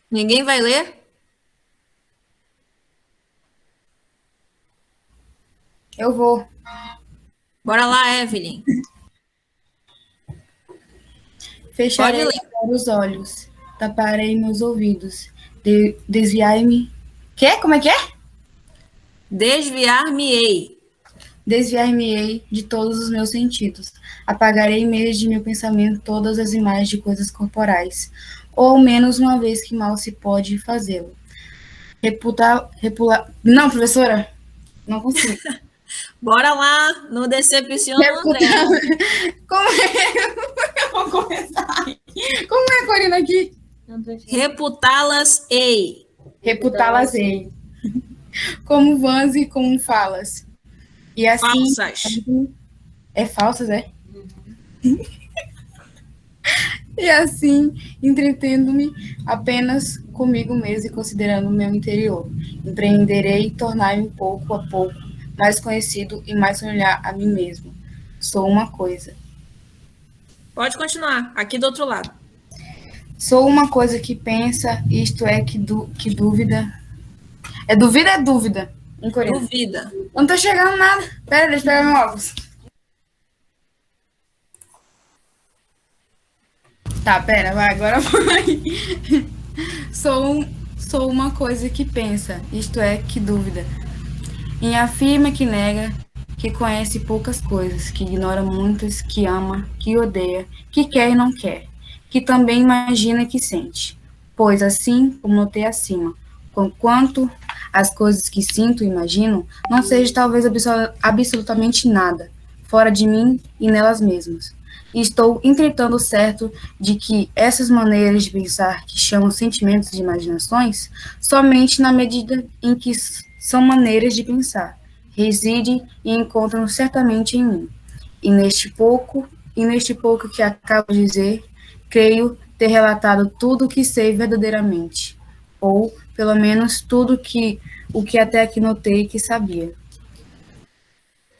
Ninguém vai ler? Eu vou. Bora lá, Evelyn. Fecharei Pode ler. agora os olhos. Taparei meus ouvidos. Desviai-me. Quê? Como é que é? Desviar-me-ei. Desviar-me-ei de todos os meus sentidos. Apagarei em meio de meu pensamento todas as imagens de coisas corporais, ou ao menos uma vez que mal se pode fazê-lo. Não, professora, não consigo. Bora lá, não decepciona o André. Como é? Eu vou começar. Como é, Corina, aqui? Reputá-las-ei. Reputá-las-ei. Como vãs e como falas. E assim... Falsas. É falsas, é? E assim, entretendo-me apenas comigo mesmo e considerando o meu interior. Empreenderei tornar-me pouco a pouco mais conhecido e mais familiar a mim mesmo. Sou uma coisa. Pode continuar, aqui do outro lado. Sou uma coisa que pensa, isto é, que dúvida. É dúvida? Em coreano. Duvida. Não tô chegando nada. Pera, deixa eu pegar meu óculos. Tá, pera, vai, agora vai. Sou uma coisa que pensa, isto é, que dúvida. E afirma que nega, que conhece poucas coisas, que ignora muitas, que ama, que odeia, que quer e não quer, que também imagina que sente. Pois assim, como notei acima, conquanto as coisas que sinto e imagino, não seja talvez absolutamente nada, fora de mim e nelas mesmas. E estou, entretanto, certo de que essas maneiras de pensar que chamam sentimentos de imaginações, somente na medida em que são maneiras de pensar, residem e encontram certamente em mim. E neste pouco que acabo de dizer, creio ter relatado tudo o que sei verdadeiramente, ou, pelo menos, o que até aqui notei que sabia.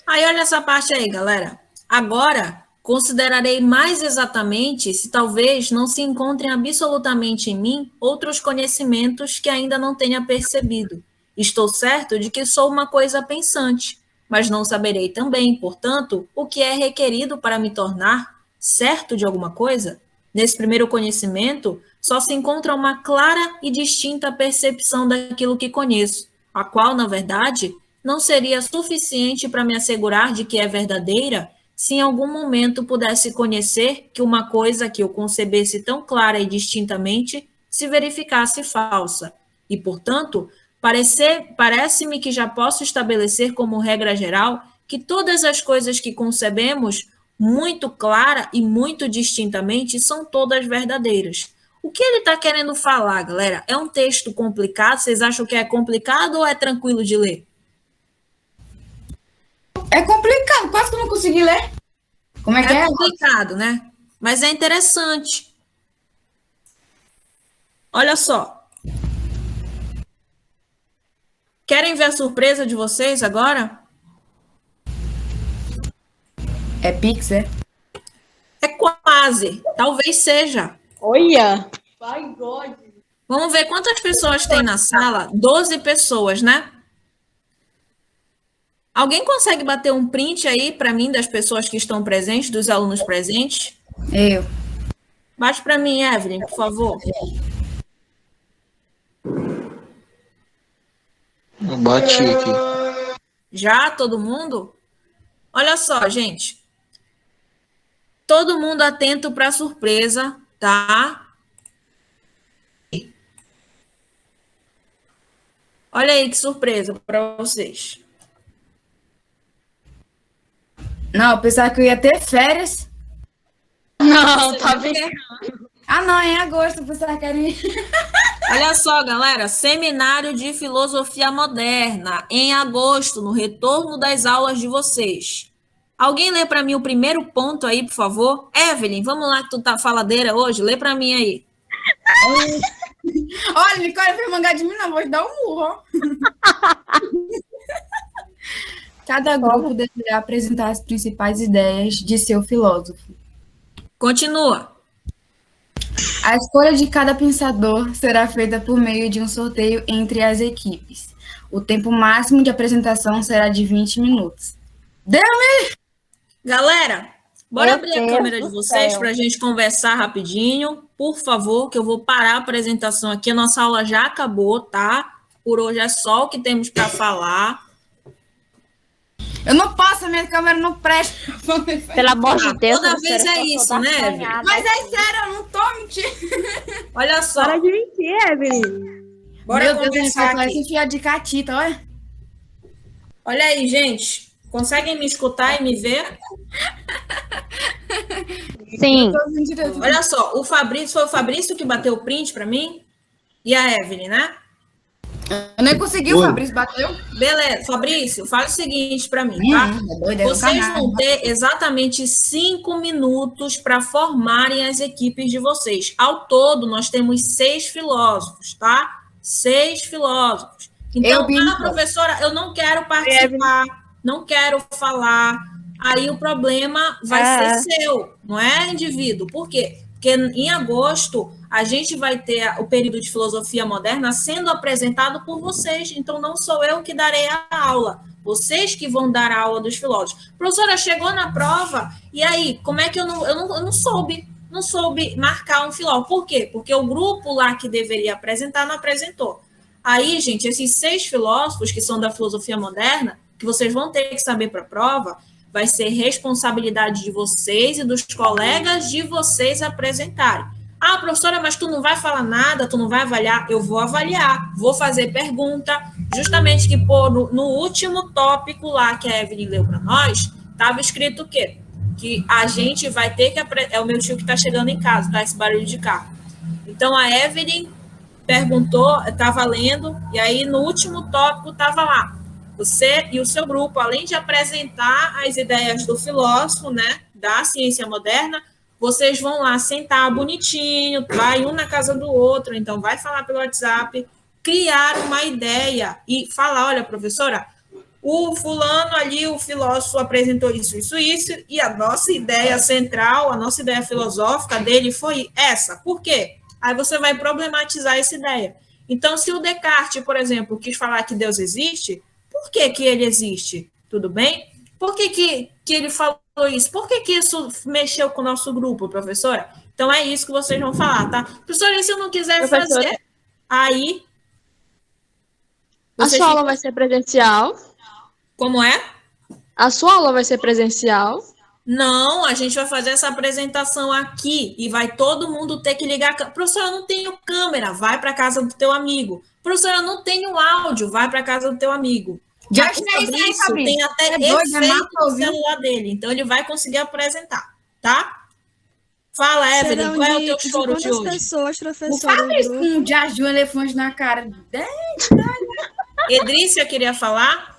Aí, olha essa parte aí, galera. Agora, considerarei mais exatamente se talvez não se encontrem absolutamente em mim outros conhecimentos que ainda não tenha percebido. Estou certo de que sou uma coisa pensante, mas não saberei também, portanto, o que é requerido para me tornar certo de alguma coisa. Nesse primeiro conhecimento, só se encontra uma clara e distinta percepção daquilo que conheço, a qual, na verdade, não seria suficiente para me assegurar de que é verdadeira se em algum momento pudesse conhecer que uma coisa que eu concebesse tão clara e distintamente se verificasse falsa. E, portanto, parece-me que já posso estabelecer como regra geral que todas as coisas que concebemos muito clara e muito distintamente são todas verdadeiras. O que ele está querendo falar, galera? É um texto complicado? Vocês acham que é complicado ou é tranquilo de ler? É complicado, quase que eu não consegui ler. Como é que é? É complicado, né? Mas é interessante. Olha só. Querem ver a surpresa de vocês agora? É Pix, é? É quase. Talvez seja. Olha! Vai, God! Vamos ver quantas pessoas tem na sala? 12 pessoas, né? Alguém consegue bater um print aí para mim das pessoas que estão presentes, dos alunos presentes? Eu. Bate para mim, Evelyn, por favor. Eu bati aqui. Já, todo mundo? Olha só, gente. Todo mundo atento para a surpresa, tá? Olha aí que surpresa para vocês. Não, eu pensava que eu ia ter férias. Não, tá bem. Ah, não, é em agosto, eu pensava que era em... Olha só, galera, Seminário de Filosofia Moderna, em agosto, no retorno das aulas de vocês. Alguém lê para mim o primeiro ponto aí, por favor? Evelyn, vamos lá que tu tá faladeira hoje, lê para mim aí. Olha, Nicole foi mangar de mim, não, vou te dar um murro, ó. Cada grupo deverá apresentar as principais ideias de seu filósofo. Continua. A escolha de cada pensador será feita por meio de um sorteio entre as equipes. O tempo máximo de apresentação será de 20 minutos. Deu-me! Galera, bora Meu abrir a Deus câmera do de vocês céu. para a gente conversar rapidinho. Por favor, que eu vou parar a apresentação aqui. A nossa aula já acabou, tá? Por hoje é só o que temos para falar. Eu não posso, a minha câmera não presta. Pelo amor de Deus. Toda vez professora, é eu tô isso, toda né, apanhada Mas é aqui. sério, eu não tô mentindo. Olha só, Para de mentir, Evelyn. bora Meu Deus, a gente conversar vai aqui. esse fio de catita, olha. Olha aí, gente. Conseguem me escutar e me ver? Sim. Olha só, foi o Fabrício que bateu o print para mim e a Evelyn, né? Eu nem consegui, o Fabrício bateu. Beleza, Fabrício, faz o seguinte para mim, tá? É doido, é do Vocês canal. vão ter exatamente 5 minutos para formarem as equipes de vocês. Ao todo, nós temos 6 filósofos, tá? 6 filósofos. Então, professora, eu não quero participar, não quero falar. Aí o problema vai ser seu, não é, indivíduo? Por quê? Porque em agosto a gente vai ter o período de filosofia moderna sendo apresentado por vocês, então não sou eu que darei a aula, vocês que vão dar a aula dos filósofos. Professora, chegou na prova, e aí, como é que eu não soube marcar um filósofo? Por quê? Porque o grupo lá que deveria apresentar não apresentou. Aí, gente, esses 6 filósofos que são da filosofia moderna, que vocês vão ter que saber para a prova, vai ser responsabilidade de vocês e dos colegas de vocês apresentarem. Ah, professora, mas tu não vai falar nada, tu não vai avaliar? Eu vou avaliar, vou fazer pergunta, justamente que no último tópico lá que a Evelyn leu para nós, estava escrito o quê? Que a gente vai ter que... É o meu tio que está chegando em casa, tá? Esse barulho de carro. Então, a Evelyn perguntou, estava lendo, e aí no último tópico estava lá. Você e o seu grupo, além de apresentar as ideias do filósofo, né, da ciência moderna, vocês vão lá sentar bonitinho, vai um na casa do outro, então vai falar pelo WhatsApp, criar uma ideia e falar, olha, professora, o fulano ali, o filósofo apresentou isso, e a nossa ideia central, a nossa ideia filosófica dele foi essa. Por quê? Aí você vai problematizar essa ideia. Então, se o Descartes, por exemplo, quis falar que Deus existe, por que que ele existe? Tudo bem? Por que ele falou isso? Por que isso mexeu com o nosso grupo, professora? Então, é isso que vocês vão falar, tá? Professora, e se eu não quiser fazer? Aí... A sua aula vai ser presencial? Como é? A sua aula vai ser presencial? Não, a gente vai fazer essa apresentação aqui e vai todo mundo ter que ligar. Professora, eu não tenho câmera, vai para casa do teu amigo. Professora, eu não tenho áudio, vai para casa do teu amigo. Já o Fabrício tem até efeito no celular dele, então ele vai conseguir apresentar, tá? Fala, Evelyn, qual é o teu choro de hoje? Pessoas, O Fabrício com um jaju elefante na cara. Edrícia queria falar?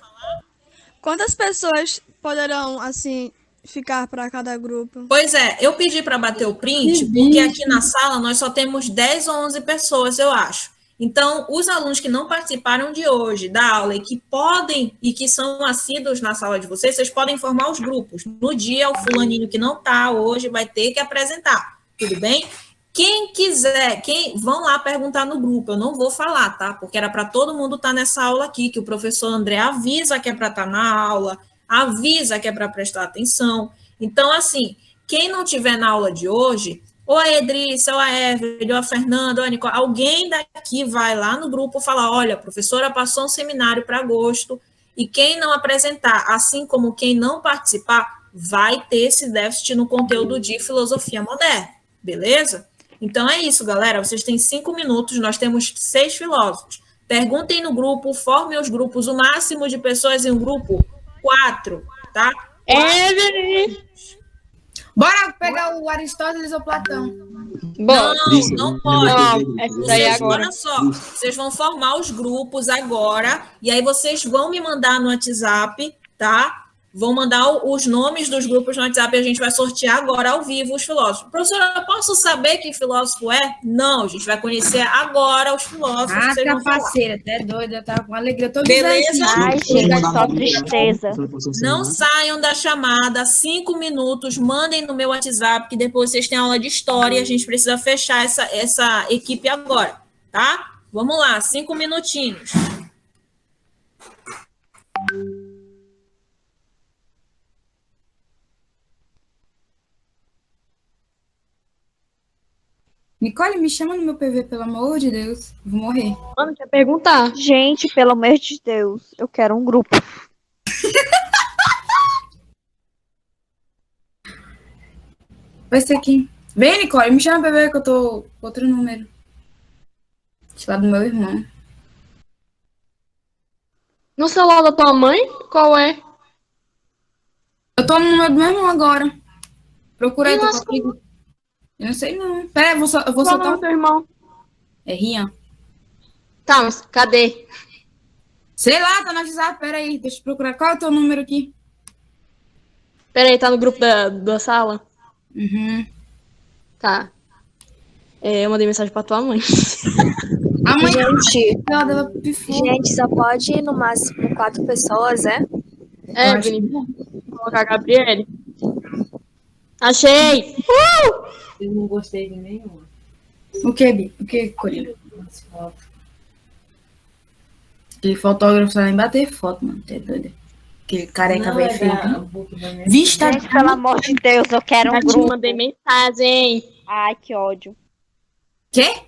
Quantas pessoas poderão, assim, ficar para cada grupo? Pois é, eu pedi para bater o print, porque aqui na sala nós só temos 10 ou 11 pessoas, eu acho. Então, os alunos que não participaram de hoje da aula e que podem e que são assíduos na sala de vocês, vocês podem formar os grupos. No dia, o fulaninho que não está hoje vai ter que apresentar, tudo bem? Quem quiser, vão lá perguntar no grupo, eu não vou falar, tá? Porque era para todo mundo estar nessa aula aqui, que o professor André avisa que é para estar na aula, avisa que é para prestar atenção. Então, assim, quem não tiver na aula de hoje, ou a Edrícia, ou a Evelyn, ou a Fernanda, ou a Nicole, alguém daqui vai lá no grupo falar, olha, a professora passou um seminário para agosto, e quem não apresentar, assim como quem não participar, vai ter esse déficit no conteúdo de filosofia moderna, beleza? Então é isso, galera, vocês têm 5 minutos, nós temos 6 filósofos. Perguntem no grupo, formem os grupos, o máximo de pessoas em um grupo, 4, tá? Evelyn! Bora pegar o Aristóteles ou Platão. Não pode. Vocês, olha só, vocês vão formar os grupos agora, e aí vocês vão me mandar no WhatsApp, tá? Vão mandar os nomes dos grupos no WhatsApp e a gente vai sortear agora ao vivo os filósofos. Professora, eu posso saber que filósofo é? Não, a gente vai conhecer agora os filósofos. Ah, capaceira, até doida, tá com alegria. Tô beleza? Ai, chega, só tristeza. Não saiam da chamada, 5 minutos, mandem no meu WhatsApp, que depois vocês têm aula de história e a gente precisa fechar essa equipe agora, tá? Vamos lá, 5 minutinhos. Nicole, me chama no meu PV, pelo amor de Deus. Vou morrer. Mano, quer perguntar? Gente, pelo amor de Deus, eu quero um grupo. Vai ser quem? Vem, Nicole, me chama pra ver que eu tô com outro número. Lá do meu irmão. No celular da tua mãe? Qual é? Eu tô no número do meu irmão agora. Procura aí, Ih, tu lascou. contigo. Eu não sei não. Pera aí, eu vou Qual é o soltar nome do um. teu irmão? É Rian. Tá, mas cadê? Sei lá, tá no WhatsApp, pera aí, deixa eu procurar. Qual é o teu número aqui? Pera aí, tá no grupo da sala? Uhum. Tá. Eu mandei mensagem pra tua mãe. Amanhã Gente, ela pifou. gente, só pode ir no máximo 4 pessoas, é? Eu acho Evelyn, que não. vou colocar a Gabriele. Achei! Eu não gostei de nenhuma. O que, Bi? O que, Corina? Aquele fotógrafo só nem bater foto, mano. Tá doido? Aquele careca velho feio. Vixe, tá... Gente, pelo amor de Deus, eu quero um Já te grupo. mandei mensagem. Ai, que ódio. Quê?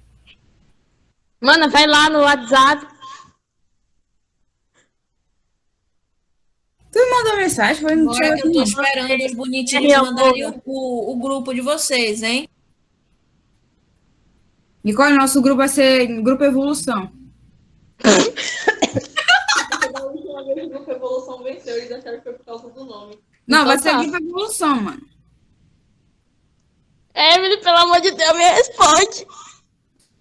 Mana, vai lá no WhatsApp. Tu me mandou mensagem? Foi no Agora que eu tô não. esperando os bonitinhos Meu mandarem amor. o grupo de vocês, hein? Nicole, nosso grupo vai ser Grupo Evolução. Da última vez que o Grupo Evolução venceu, eles acharam que foi por causa do nome. Não, Então vai ser tá. Grupo Evolução, mano. Evelyn, pelo amor de Deus, me responde.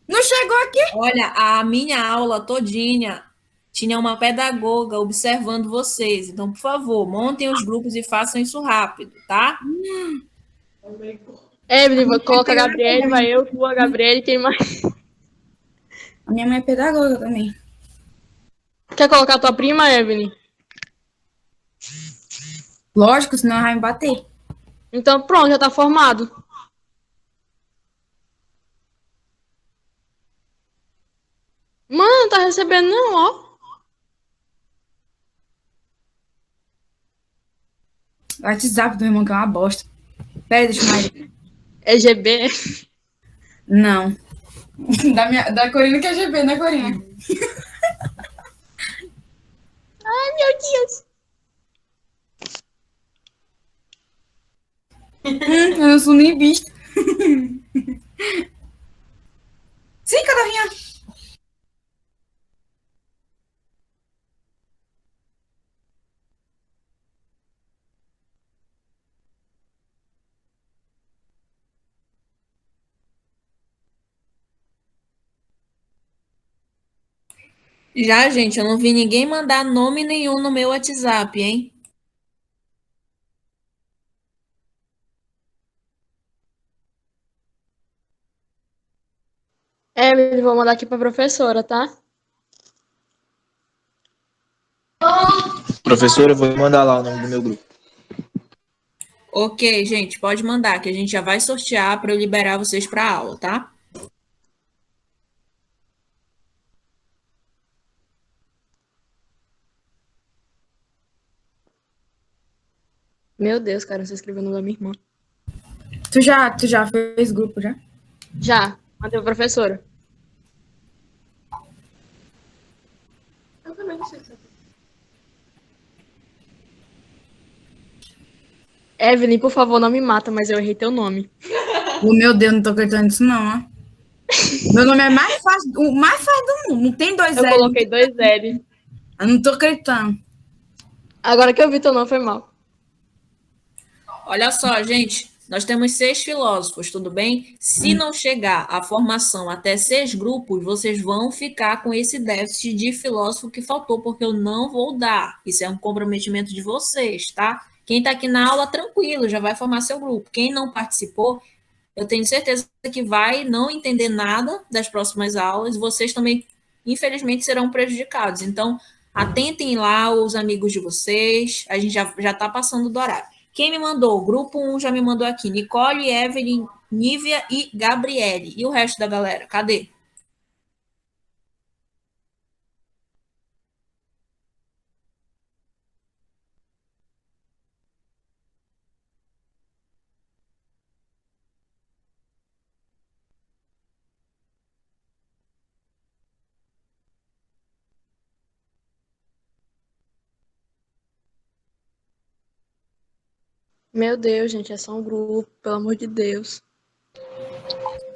Não chegou aqui? Olha, a minha aula todinha tinha uma pedagoga observando vocês. Então, por favor, montem os grupos e façam isso rápido, tá? Evelyn, coloca a Gabriele, vai eu, tu, a Gabriele, quem mais? A minha mãe é pedagoga também. Quer colocar a tua prima, Evelyn? Lógico, senão ela vai me bater. Então pronto, já tá formado. Mano, não tá recebendo não, ó. O WhatsApp do meu irmão que é uma bosta. Pera aí, deixa eu mais. É GB. Não. Da Corina que é GB, né, Corina? Ai, meu Deus. Eu não sou nem vista. Sim, Cadavinha. Já, gente, eu não vi ninguém mandar nome nenhum no meu WhatsApp, hein? Evelyn, vou mandar aqui pra professora, tá? Professora, eu vou mandar lá o nome do meu grupo. Ok, gente, pode mandar, que a gente já vai sortear para eu liberar vocês para a aula, tá? Meu Deus, cara, você escreveu o nome da minha irmã. Tu já fez grupo, já? Já, mandei pra professora. Eu também não sei. Evelyn, por favor, não me mata, mas eu errei teu nome. Oh, meu Deus, não tô acreditando nisso, não, ó. Meu nome é mais fácil, o mais fácil do mundo. Não tem dois Eu L. coloquei 2 L. Eu não tô acreditando. Agora que eu vi teu nome, foi mal. Olha só, gente, nós temos 6 filósofos, tudo bem? Se não chegar a formação até 6 grupos, vocês vão ficar com esse déficit de filósofo que faltou, porque eu não vou dar. Isso é um comprometimento de vocês, tá? Quem está aqui na aula, tranquilo, já vai formar seu grupo. Quem não participou, eu tenho certeza que vai não entender nada das próximas aulas. Vocês também, infelizmente, serão prejudicados. Então, atentem lá os amigos de vocês. A gente já está passando do horário. Quem me mandou? O grupo 1 já me mandou aqui. Nicole, Evelyn, Nívia e Gabriele. E o resto da galera? Cadê? Meu Deus, gente, é só um grupo, pelo amor de Deus.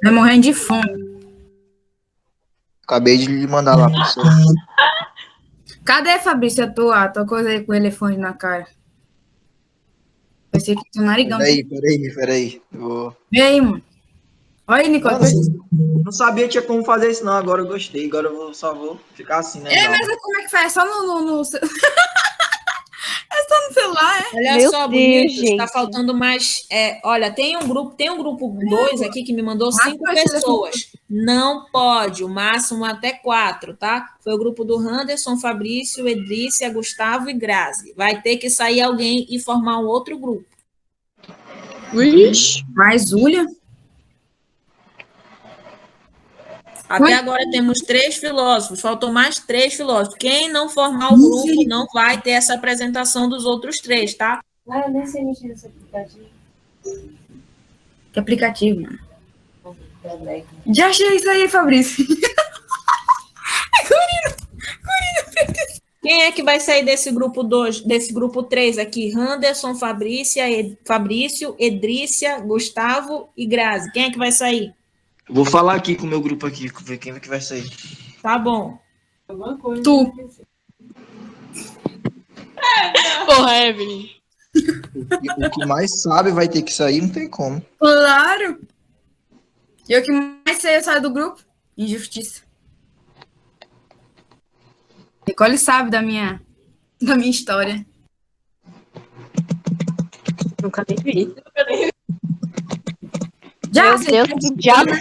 Vai morrendo de fome. Acabei de lhe mandar lá, professor. Cadê, Fabrício, a tua coisa aí com o elefante na cara? Pensei que tinha um narigão. Peraí. Vem aí, mano. Olha aí, Nicole. Não sabia que tinha como fazer isso, não. Agora eu gostei. Agora só vou ficar assim, né? Mas como é que faz? É só no... É só no celular, é? Olha Meu só, Deus, bonitos, gente. tá faltando mais. Olha, tem um grupo 2 aqui que me mandou 5 pessoas. Não pode, o máximo até 4, tá? Foi o grupo do Anderson, Fabrício, Edrícia, Gustavo e Grazi. Vai ter que sair alguém e formar um outro grupo. Vixe. Mais Ulha? Até agora temos 3 filósofos, faltam mais 3 filósofos. Quem não formar o grupo não vai ter essa apresentação dos outros 3, tá? Eu nem sei mexer nesse aplicativo. Que aplicativo, mano? Já achei isso aí, Fabrício. Quem é que vai sair desse grupo 2, desse grupo 3 aqui? Anderson, Fabrício, Edrícia, Gustavo e Grazi. Quem é que vai sair? Vou falar aqui com o meu grupo aqui, ver quem é que vai sair. Tá bom. Tu. Porra, Evelyn. O que mais sabe vai ter que sair, não tem como. Claro. E o que mais sei, eu saio do grupo? Injustiça. Nicole sabe da minha história. Nunca nem vi. Já, Meu Deus, que diabo.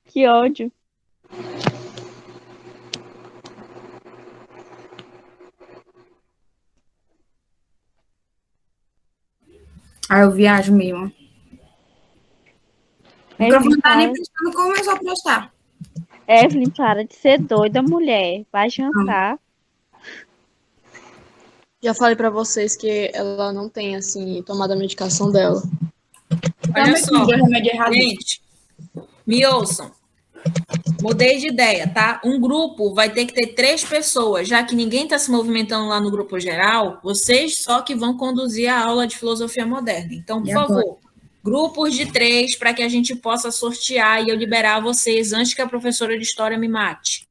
Que ódio. Ah, eu viajo mesmo. O microfone não tá nem Evelyn, prestando, começou a prestar. Evelyn, para de ser doida, mulher. Vai jantar. Já falei pra vocês que ela não tem, assim, tomado a medicação dela. Olha só, remédio errado. gente, me ouçam. Mudei de ideia, tá? Um grupo vai ter que ter 3 pessoas, já que ninguém está se movimentando lá no grupo geral, vocês só que vão conduzir a aula de filosofia moderna. Então, por favor, grupos de 3 para que a gente possa sortear e eu liberar vocês antes que a professora de história me mate.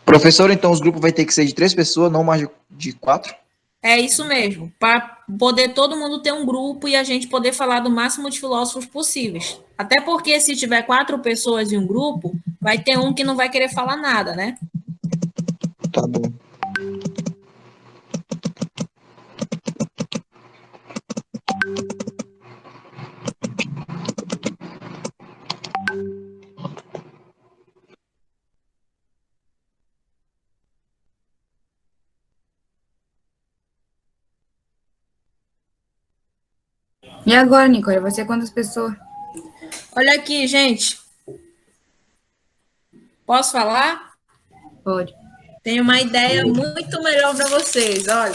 Professor, então os grupos vai ter que ser de 3 pessoas, não mais de 4? É isso mesmo, para poder todo mundo ter um grupo e a gente poder falar do máximo de filósofos possíveis. Até porque se tiver 4 pessoas em um grupo, vai ter um que não vai querer falar nada, né? Tá bom. E agora, Nicole? Vai ser quantas pessoas? Olha aqui, gente. Posso falar? Pode. Tenho uma ideia muito melhor para vocês. Olha,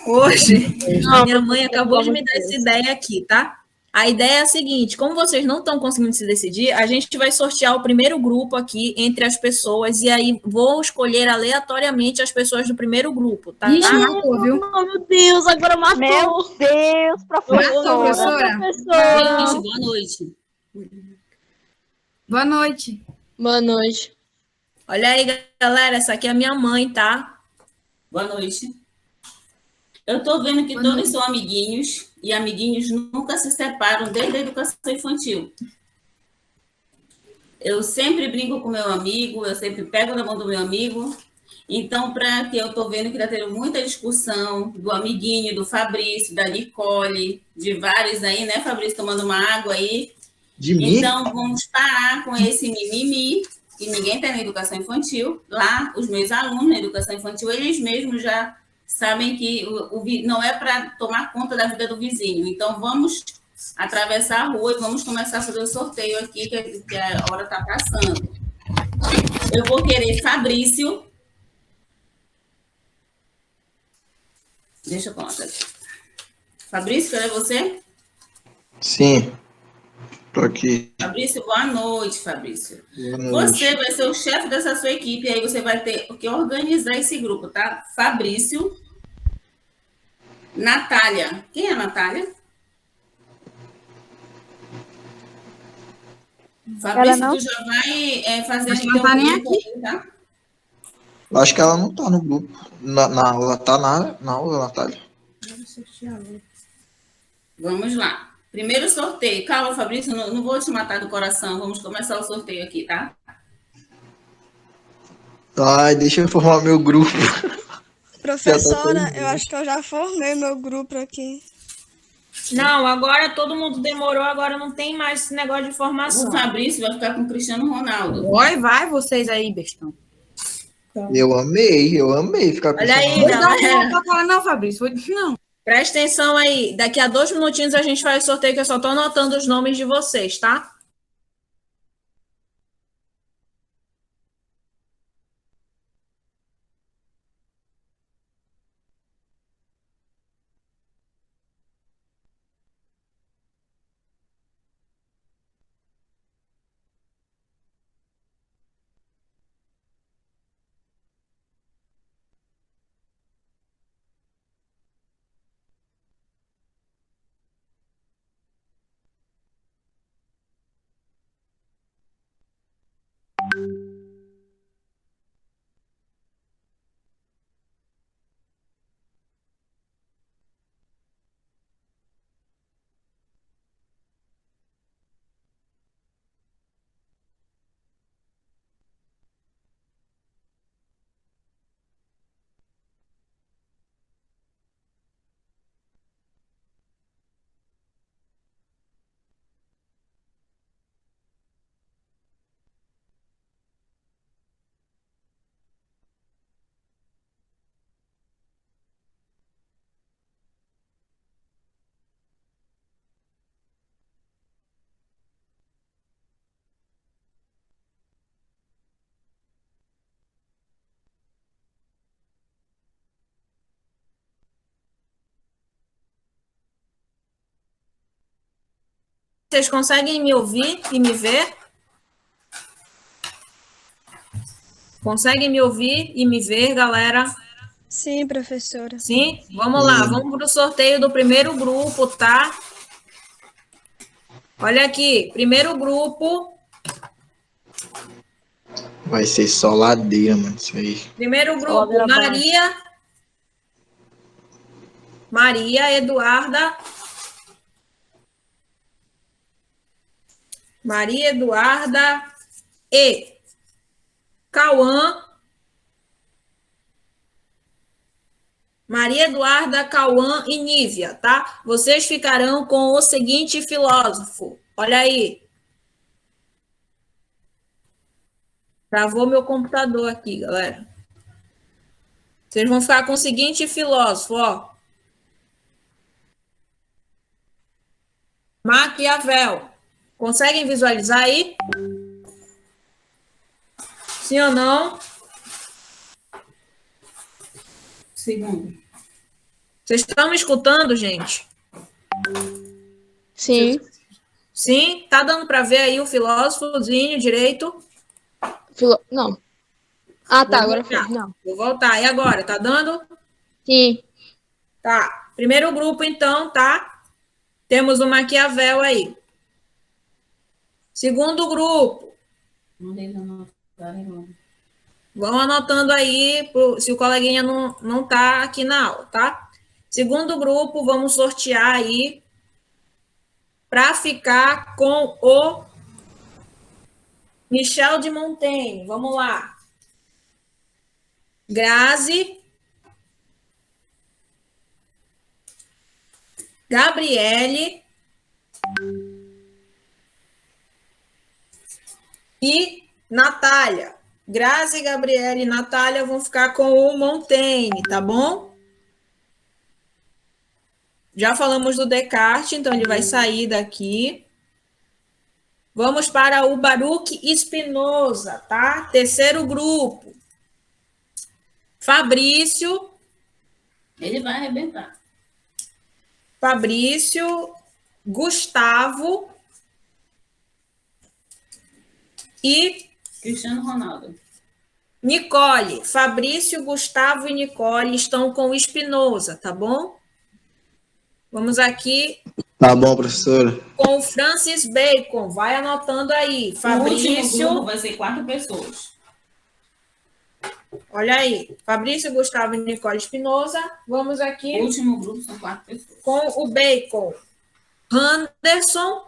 hoje a minha mãe acabou de me dar essa ideia aqui, tá? A ideia é a seguinte: como vocês não estão conseguindo se decidir, a gente vai sortear o primeiro grupo aqui entre as pessoas e aí vou escolher aleatoriamente as pessoas do primeiro grupo, tá? Ixi, matou, viu? Oh, meu Deus, agora matou. Meu Deus, professora. Gente, boa noite. Boa noite. Boa noite. Olha aí, galera, essa aqui é a minha mãe, tá? Boa noite. Eu tô vendo que todos são amiguinhos e amiguinhos nunca se separam desde a educação infantil. Eu sempre brinco com meu amigo, eu sempre pego na mão do meu amigo. Então, para que eu tô vendo que tá tendo muita discussão do amiguinho, do Fabrício, da Nicole, de vários aí, né, Fabrício, tomando uma água aí. De mim? Então, vamos parar com esse mimimi, que ninguém tem na educação infantil. Lá, os meus alunos na educação infantil, eles mesmos já sabem que não é para tomar conta da vida do vizinho. Então, vamos atravessar a rua e vamos começar a fazer o sorteio aqui, que a hora está passando. Eu vou querer Fabrício. Deixa eu colocar aqui. Fabrício, cadê você? Sim. Tô aqui. Fabrício, boa noite, Fabrício. Boa noite. Você vai ser o chefe dessa sua equipe, aí você vai ter que organizar esse grupo, tá? Fabrício, Natália. Quem é a Natália? Fabrício, tu já vai fazer Acho que não tá nem aqui. Aí, tá? Acho que ela não tá no grupo. Na aula, tá na aula, Natália. Vamos lá. Primeiro sorteio. Calma, Fabrício, não vou te matar do coração. Vamos começar o sorteio aqui, tá? Ai, deixa eu formar meu grupo. Professora, eu acho que eu já formei meu grupo aqui. Não, agora todo mundo demorou, agora não tem mais esse negócio de formação. O Fabrício vai ficar com o Cristiano Ronaldo. Oi, vai vocês aí, bestão. Eu amei ficar com Olha aí, Não, galera. não, Fabrício. Não. Presta atenção aí. Daqui a 2 minutinhos a gente faz o sorteio, que eu só tô anotando os nomes de vocês, tá? Vocês conseguem me ouvir e me ver? Conseguem me ouvir e me ver, galera? Sim, professora. Sim? Vamos lá, vamos para o sorteio do primeiro grupo, tá? Olha aqui, primeiro grupo. Vai ser só ladeira, mano, isso aí. Primeiro grupo, Maria Eduarda. Maria Eduarda e Cauã. Maria Eduarda, Cauã e Nívia, tá? Vocês ficarão com o seguinte filósofo. Olha aí. Travou meu computador aqui, galera. Vocês vão ficar com o seguinte filósofo, ó. Maquiavel. Conseguem visualizar aí? Sim ou não? Segundo. Vocês estão me escutando, gente? Sim. Sim? Tá dando para ver aí o filósofozinho direito? Não. Ah, tá, agora foi. Não. Vou voltar. E agora? Tá dando? Sim. Tá. Primeiro grupo, então, tá? Temos o Maquiavel aí. Segundo grupo. Vão anotando aí, se o coleguinha não tá aqui na aula, tá? Segundo grupo, vamos sortear aí para ficar com o Michel de Montaigne. Vamos lá. Grazi. Gabriele. E Natália. Grazi, Gabriele e Natália vão ficar com o Montaigne, tá bom? Já falamos do Descartes, então ele vai sair daqui. Vamos para o Baruch Spinoza, tá? Terceiro grupo. Fabrício. Ele vai arrebentar. Fabrício, Gustavo e Cristiano Ronaldo. Nicole. Fabrício, Gustavo e Nicole estão com o Espinosa, tá bom? Vamos aqui. Tá bom, professora. Com o Francis Bacon. Vai anotando aí. Fabrício. O último grupo vai ser 4 pessoas. Olha aí. Fabrício, Gustavo e Nicole Espinosa. Vamos aqui. O último grupo são 4 pessoas. Com o Bacon. Anderson,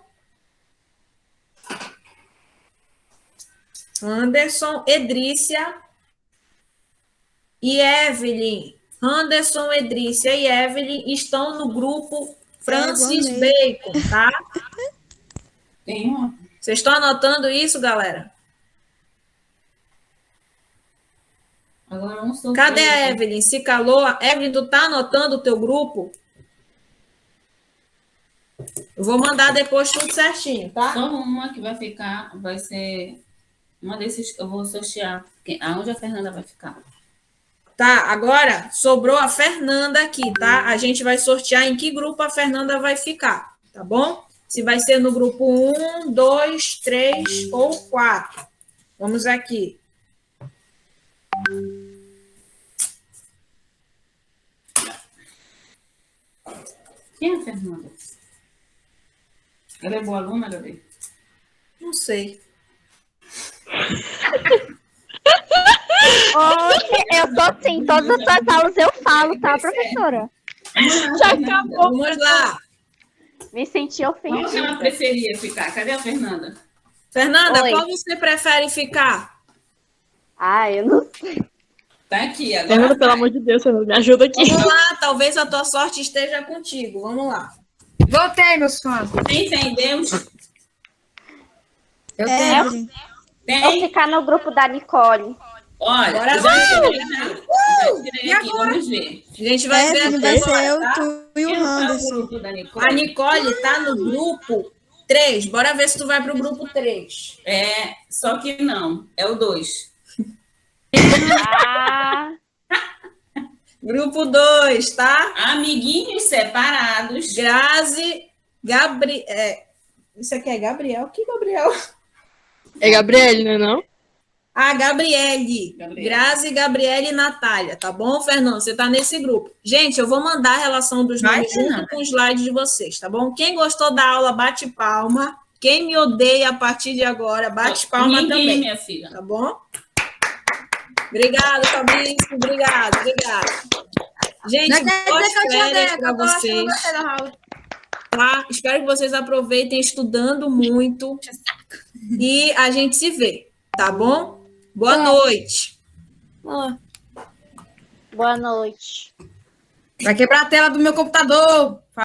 Edrícia e Evelyn. Anderson, Edrícia e Evelyn estão no grupo Francis Bacon, tá? Tem uma. Vocês estão anotando isso, galera? Agora vamos soltar. Cadê a Evelyn? Se calou? Evelyn, tu tá anotando o teu grupo? Eu vou mandar depois tudo certinho, tá? Só uma que vai ficar, vai ser uma desses, eu vou sortear. Aonde a Fernanda vai ficar? Tá, agora sobrou a Fernanda aqui, tá? A gente vai sortear em que grupo a Fernanda vai ficar, tá bom? Se vai ser no grupo 1, 2, 3 ou 4. Vamos aqui. Quem é a Fernanda? Ela é boa aluna, Gabi? Não sei. Eu tô sim, todas as suas aulas eu falo, tá, professora? Já acabou. Vamos lá. Me senti Qual que ela ofendida. preferia ficar? Cadê a Fernanda? Fernanda, Oi. qual você prefere ficar? Eu não sei. Tá aqui agora. Fernanda, pelo amor de Deus, Fernanda, me ajuda aqui. Vamos lá, talvez a tua sorte esteja contigo. Vamos lá. Voltei, meus fãs. Entendemos? Eu tenho. Evelyn. Vou ficar no grupo da Nicole. Olha, Bora já lá. tirei aqui, vamos ver. A gente vai ver Evelyn aqui vai ser agora, eu, tá? tu e o Quem tá no Anderson. grupo da Nicole? A Nicole tá no grupo 3. Bora ver se tu vai pro grupo 3. Só que não, é o 2. Ah, Grupo 2, tá? Amiguinhos separados. Grazi, isso aqui é Gabriel? Que Gabriel? É Gabriele, não é não? Ah, Gabriele. Grazi, Gabriele e Natália, tá bom, Fernando? Você tá nesse grupo. Gente, eu vou mandar a relação dos nomes junto com os slides de vocês, tá bom? Quem gostou da aula, bate palma. Quem me odeia a partir de agora, bate palma Ninguém, também. minha filha. Tá bom? Obrigado, Fabrício. Obrigado. Gente, boas férias para vocês. Tá? Espero que vocês aproveitem estudando muito. E a gente se vê, tá bom? Boa noite. boa noite. Vai quebrar a tela do meu computador.